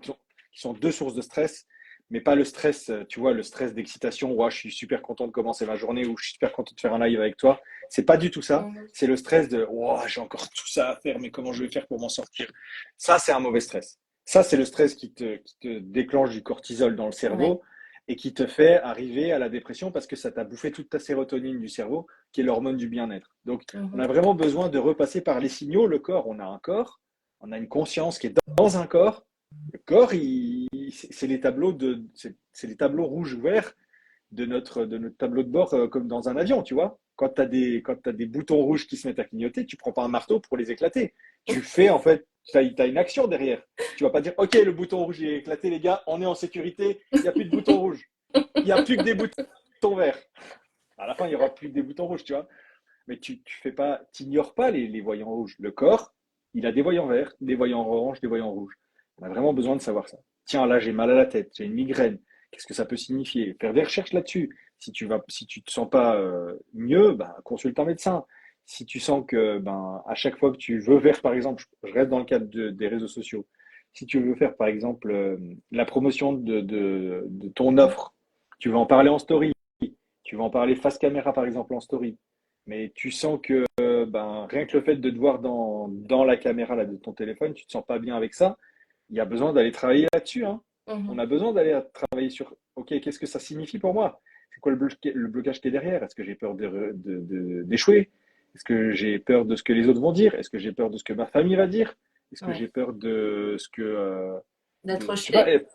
sont deux sources de stress, mais pas le stress, tu vois, le stress d'excitation, ouais, je suis super content de commencer ma journée ou je suis super content de faire un live avec toi. C'est pas du tout ça.
Mhm.
C'est le stress de, oh, j'ai encore tout ça à faire, mais comment je vais faire pour m'en sortir? Ça, c'est un mauvais stress. Ça, c'est le stress qui te déclenche du cortisol dans le
Ouais.
cerveau et qui te fait arriver à la dépression parce que ça t'a bouffé toute ta sérotonine du cerveau, qui est l'hormone du bien-être. Donc, on
Mhm.
a vraiment besoin de repasser par les signaux. Le corps, on a un corps, on a une conscience qui est dans un corps. Le corps, c'est les tableaux c'est les tableaux rouges-verts de notre tableau de bord, comme dans un avion, tu vois. Quand t'as des boutons rouges qui se mettent à clignoter, tu prends pas un marteau pour les éclater. Tu fais, en fait, t'as une action derrière. Tu vas pas dire, OK, le bouton rouge est éclaté, les gars, on est en sécurité, il n'y a plus de boutons rouges. Il n'y a plus que des boutons verts. À la fin, il n'y aura plus que des boutons rouges, tu vois. Mais tu fais pas, t'ignores pas les voyants rouges. Le corps, il a des voyants verts, des voyants oranges, des voyants rouges. On a vraiment besoin de savoir ça. Tiens, là, j'ai mal à la tête, j'ai une migraine. Qu'est-ce que ça peut signifier? Faire des recherches là-dessus. Si tu te sens pas mieux, ben, consulte un médecin. Si tu sens que, ben, à chaque fois que tu veux faire, par exemple, je reste dans le cadre des réseaux sociaux. Si tu veux faire, par exemple, la promotion de ton offre, tu veux en parler en story, tu veux en parler face caméra, par exemple, en story, mais tu sens que ben, rien que le fait de te voir dans la caméra là, de ton téléphone, tu te sens pas bien avec ça, il y a besoin d'aller travailler là-dessus. Hein. On
Mhm.
a besoin d'aller travailler sur, OK, qu'est-ce que ça signifie pour moi? C'est quoi le blocage qui est derrière? Est-ce que j'ai peur d'échouer? Est-ce que j'ai peur de ce que les autres vont dire? Est-ce que j'ai peur de ce que ma famille va dire? Est-ce que
Ouais.
j'ai peur de ce que...
D'être
je sais pas,
rejeté.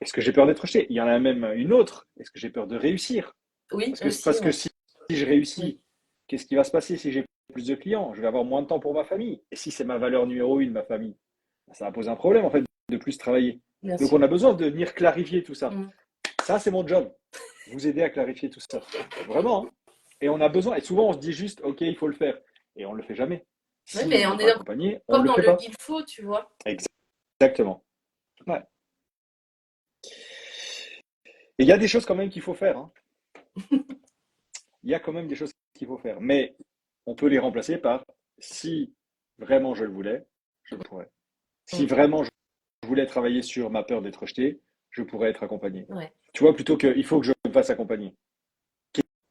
est-ce que j'ai peur d'être rejeté? Il y en a même une autre. Est-ce que j'ai peur de réussir?
Oui, aussi,
Parce que
ouais.
si je réussis,
Oui,
qu'est-ce qui va se passer si j'ai plus de clients? Je vais avoir moins de temps pour ma famille. Et si c'est ma valeur numéro une, ma famille, ça va poser un problème en fait de plus travailler.
bien
Donc on
sûr.
a besoin de venir clarifier tout ça.
Mhm.
Ça, c'est mon job. Vous aider à clarifier tout ça. Vraiment. Hein. Et on a besoin, et souvent on se dit juste, OK, il faut le faire. Et on ne le fait jamais.
Oui,
Si on
mais
n'est
on
pas
est
accompagné, on ne
encore
le
dans
fait
le
pas.
il faut, tu vois.
Exactement. Ouais. Et il y a des choses quand même qu'il faut faire. Hein. Il y a quand même des choses qu'il faut faire. Mais on peut les remplacer par si vraiment je le voulais, je pourrais. Si
Mhm.
vraiment je voulais travailler sur ma peur d'être rejeté, je pourrais être accompagné.
Ouais.
Tu vois, plutôt que il faut que je me fasse accompagner.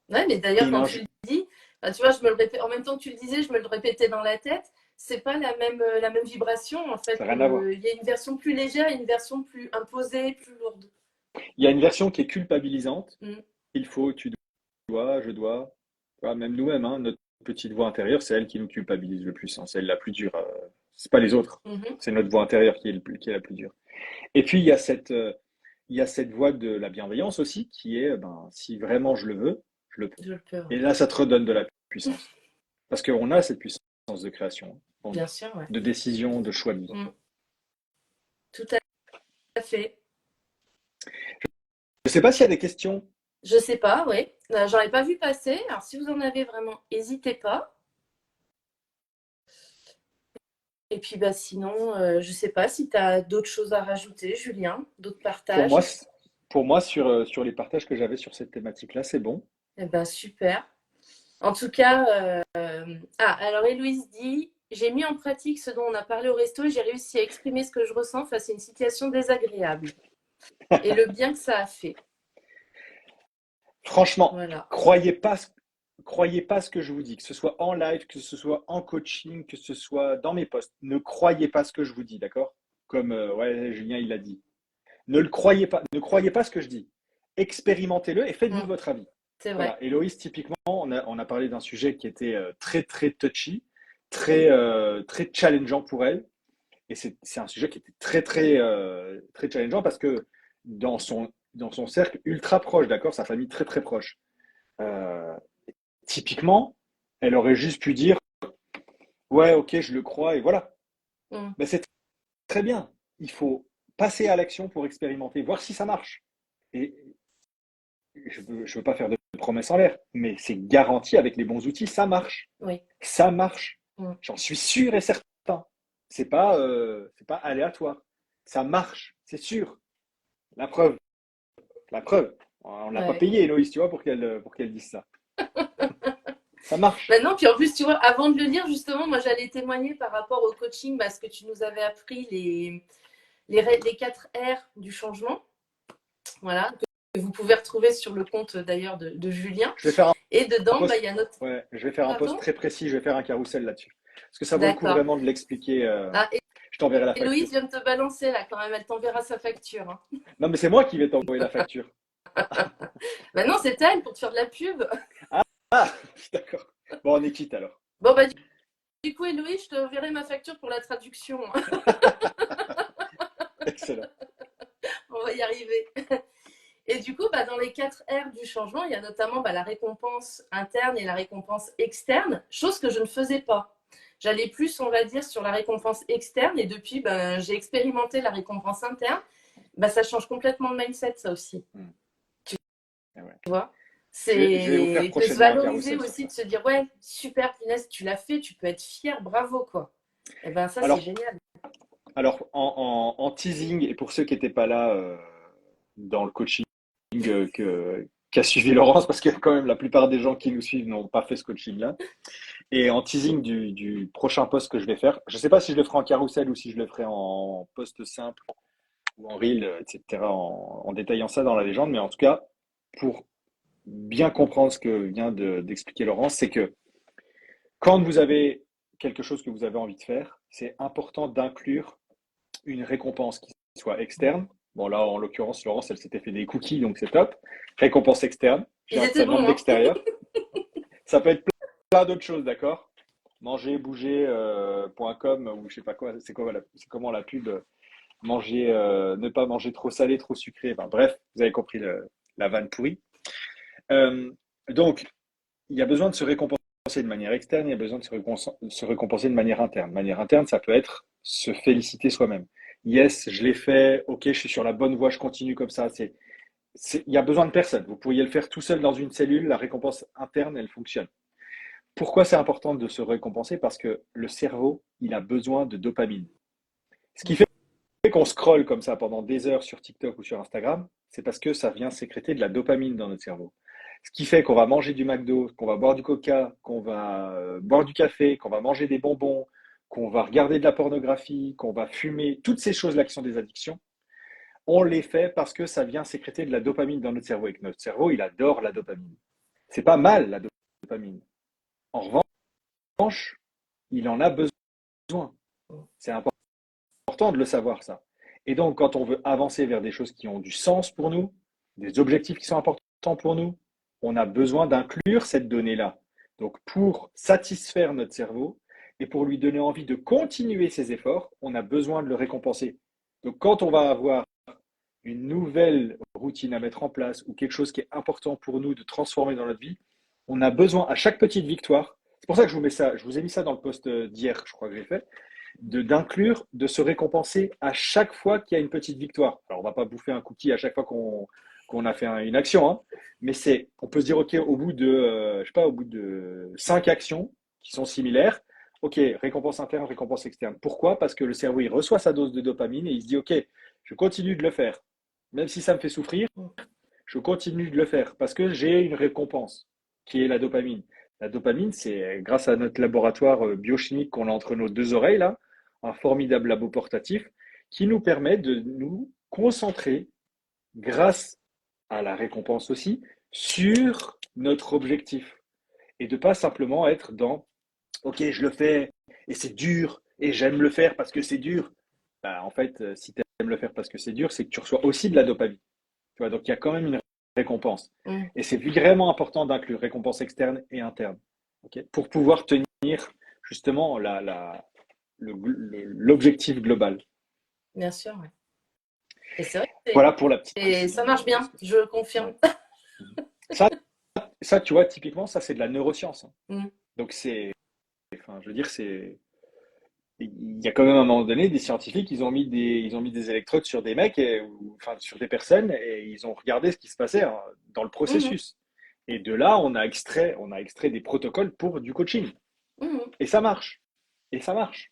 Ouais, mais d'ailleurs,
Une
quand tu
inj-
le dis, bah, tu vois, je me le répète, en même temps que tu le disais, je me le répétais dans la tête. C'est pas la même vibration, en
Ça
fait.
n'a rien à voir.
Il y a une version plus légère et une version plus imposée, plus lourde.
Il y a une version qui est culpabilisante.
Mhm.
Il faut, tu dois, je dois. Tu vois, même nous-mêmes, hein, notre petite voix intérieure, c'est elle qui nous culpabilise le plus. Hein. C'est elle la plus dure. C'est pas les autres.
Mhm.
C'est notre voix intérieure qui est la plus dure. Et puis, il y a cette voie de la bienveillance aussi, qui est, ben, si vraiment je le veux, je le peux.
Je le peux,
Et
ouais.
là, ça te redonne de la puissance. Parce qu'on a cette puissance de création en nous,
Bien sûr, ouais.
de décision, de choix de vie.
Mhm. Tout à fait.
Je ne sais pas s'il y a des questions.
Je sais pas, oui. J'en ai pas vu passer. Alors, si vous en avez vraiment, n'hésitez pas. Et puis, bah, sinon, je sais pas si tu as d'autres choses à rajouter, Julien, d'autres
Pour moi,
partages.
pour moi sur les partages que j'avais sur cette thématique-là, c'est bon.
Eh ben, super. En tout cas, alors Héloïse dit, j'ai mis en pratique ce dont on a parlé au resto et j'ai réussi à exprimer ce que je ressens face à une situation désagréable et le bien que ça a fait.
Franchement,
Voilà.
croyez pas ce que je vous dis, que ce soit en live, que ce soit en coaching, que ce soit dans mes posts. Ne croyez pas ce que je vous dis, d'accord? Comme ouais, Julien, il l'a dit. Ne le croyez pas, ne croyez pas ce que je dis. Expérimentez-le et faites-vous
Mm,
votre avis.
c'est vrai.
Voilà, Héloïse, typiquement, on a parlé d'un sujet qui était très, très touchy, très challengeant pour elle. Et c'est un sujet qui était très challengeant parce que dans son cercle ultra proche, d'accord, sa famille très, très proche, euh, typiquement, Elle aurait juste pu dire, ouais, ok, je le crois, et voilà.
Mm.
Mais c'est très bien. Il faut passer à l'action pour expérimenter, voir si ça marche. Et je veux pas faire de promesses en l'air, mais c'est garanti avec les bons outils, ça marche.
Oui.
Ça marche.
Mm.
J'en suis sûr et certain. C'est pas aléatoire. Ça marche, c'est sûr. La preuve, la preuve. On l'a pas
Ouais.
payé, Héloïse, tu vois, pour qu'elle dise ça. Ça marche.
Maintenant, puis en plus, tu vois, avant de le lire, justement, moi, j'allais témoigner par rapport au coaching, parce que tu nous avais appris les 4 R du changement, voilà, que vous pouvez retrouver sur le compte d'ailleurs de Julien.
Je vais faire
Et
un
dedans, bah, il
post.
y a notre.
Ouais, je vais faire un post
Pardon.
très précis. Je vais faire un carrousel là-dessus. Parce que ça vaut le coup
D'accord.
vraiment de l'expliquer.
Ah,
Je t'enverrai la
Héloïse
facture.
vient de te balancer là quand même, elle t'enverra sa facture, hein.
Non, mais c'est moi qui vais t'envoyer la facture.
Bah non, c'est elle pour te faire de la pub.
Ah, d'accord. Bon, on est quitte alors.
Bon, bah du coup, Héloïse, je te verrai ma facture pour la traduction.
Excellent.
On va y arriver. Et du coup, bah, dans les 4 R du changement, il y a notamment bah, la récompense interne et la récompense externe, chose que je ne faisais pas. J'allais plus, on va dire, sur la récompense externe, et depuis, bah, j'ai expérimenté la récompense interne. Bah, ça change complètement le mindset, ça aussi.
Hmm. Eh ouais.
Tu vois,
Je vais vous faire
c'est de se
prochainement un
valoriser
carrousel sur
aussi,
ça.
de se dire, ouais, super, punaise, tu l'as fait, tu peux être fier, bravo, quoi. Et ben ça, c'est
Alors,
génial.
en teasing, et pour ceux qui n'étaient pas là dans le coaching qu'a suivi Laurence, parce que quand même la plupart des gens qui nous suivent n'ont pas fait ce coaching-là, et en teasing du prochain post que je vais faire, je ne sais pas si je le ferai en carrousel ou si je le ferai en post simple ou en reel, etc., en détaillant ça dans la légende, mais en tout cas, pour bien comprendre ce que vient d'expliquer Laurence, c'est que quand vous avez quelque chose que vous avez envie de faire, c'est important d'inclure une récompense qui soit externe. Bon, là, en l'occurrence, Laurence, elle s'était fait des cookies, donc c'est top. Récompense externe. J'ai
Ils
hâte que
étaient
ça vienne
bons,
de
hein.
l'extérieur. Ça peut être plein d'autres choses, d'accord? Manger, bouger, .com ou je sais pas quoi, c'est comment la pub? Manger, ne pas manger trop salé, trop sucré. Enfin, bref, vous avez compris la vanne pourrie. Euh, donc, il y a besoin de se récompenser de manière externe, il y a besoin de se récompenser de manière interne. De manière interne, ça peut être se féliciter soi-même. Yes, je l'ai fait, ok, je suis sur la bonne voie, je continue comme ça. Il y a besoin de personne. Vous pourriez le faire tout seul dans une cellule, la récompense interne, elle fonctionne. Pourquoi c'est important de se récompenser? Parce que le cerveau, il a besoin de dopamine. Ce qui fait qu'on scrolle comme ça pendant des heures sur TikTok ou sur Instagram, c'est parce que ça vient sécréter de la dopamine dans notre cerveau. Ce qui fait qu'on va manger du McDo, qu'on va boire du Coca, qu'on va boire du café, qu'on va manger des bonbons, qu'on va regarder de la pornographie, qu'on va fumer, toutes ces choses-là qui sont des addictions, on les fait parce que ça vient sécréter de la dopamine dans notre cerveau et que notre cerveau, il adore la dopamine. C'est pas mal la dopamine. En revanche, il en a besoin. C'est important de le savoir, ça. Et donc, quand on veut avancer vers des choses qui ont du sens pour nous, des objectifs qui sont importants pour nous, on a besoin d'inclure cette donnée-là. Donc, pour satisfaire notre cerveau et pour lui donner envie de continuer ses efforts, on a besoin de le récompenser. Donc, quand on va avoir une nouvelle routine à mettre en place ou quelque chose qui est important pour nous de transformer dans notre vie, on a besoin à chaque petite victoire. C'est pour ça que je vous ai mis ça dans le post d'hier, je crois que j'ai fait, d'inclure, de se récompenser à chaque fois qu'il y a une petite victoire. Alors, on ne va pas bouffer un cookie à chaque fois qu'on a fait une action, hein, mais on peut se dire, OK, au bout de, je sais pas, au bout de 5 actions qui sont similaires, OK, récompense interne, récompense externe. Pourquoi? Parce que le cerveau, il reçoit sa dose de dopamine et il se dit, OK, je continue de le faire. Même si ça me fait souffrir, je continue de le faire parce que j'ai une récompense qui est la dopamine. La dopamine, c'est grâce à notre laboratoire biochimique qu'on a entre nos deux oreilles, là, un formidable labo portatif qui nous permet de nous concentrer, grâce à la récompense aussi, sur notre objectif et de pas simplement être dans OK, je le fais et c'est dur et j'aime le faire parce que c'est dur. Bah, en fait, si tu aimes le faire parce que c'est dur, c'est que tu reçois aussi de la dopamine. Tu vois, donc il y a quand même une récompense.
Mm.
Et c'est vraiment important d'inclure récompense externe et interne, ok, pour pouvoir tenir justement l'objectif global.
Bien sûr, ouais. Et c'est vrai que
Voilà pour la petite
ça
précision
marche
de
bien,
ce que c'est.
je confirme.
Ouais. Ça, ça, tu vois, typiquement, ça, c'est de la neuroscience, hein.
Mm.
Donc enfin, je veux dire, il y a quand même à un moment donné des scientifiques, ils ont mis des électrodes sur des mecs, enfin sur des personnes, et ils ont regardé ce qui se passait hein, dans le
Mhm,
processus. Et de là, on a extrait des protocoles pour du coaching.
mhm.
Et ça marche. Et ça marche.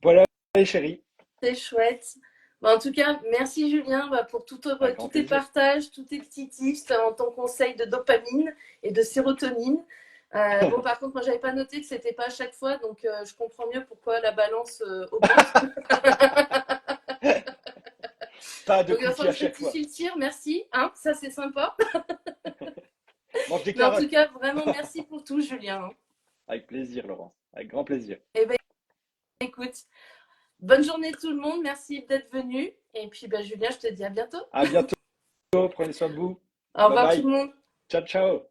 Voilà, les chéris,
C'est chouette. Bah, en tout cas, merci Julien bah, pour
avec
tous
grand
tes
plaisir.
partages, tous tes petits tips, ton conseil de dopamine et de sérotonine. Bon, par contre, moi, j'avais pas noté que c'était pas à chaque fois, donc je comprends mieux pourquoi la balance augmente.
Pas de
Donc, il va
cookies
falloir
à
que je
chaque fois.
rectifie le tir, merci. Hein, ça, c'est sympa.
Mange des
Mais en tout
carottes.
cas, vraiment, merci pour tout, Julien.
Avec plaisir, Laurence. Avec grand plaisir.
Eh bien, écoute, bonne journée tout le monde. Merci d'être venu. Et puis, bah, Julien, je te dis à bientôt.
À bientôt. Prenez soin de vous.
Au
Bye
revoir tout
bye.
le monde.
Ciao, ciao.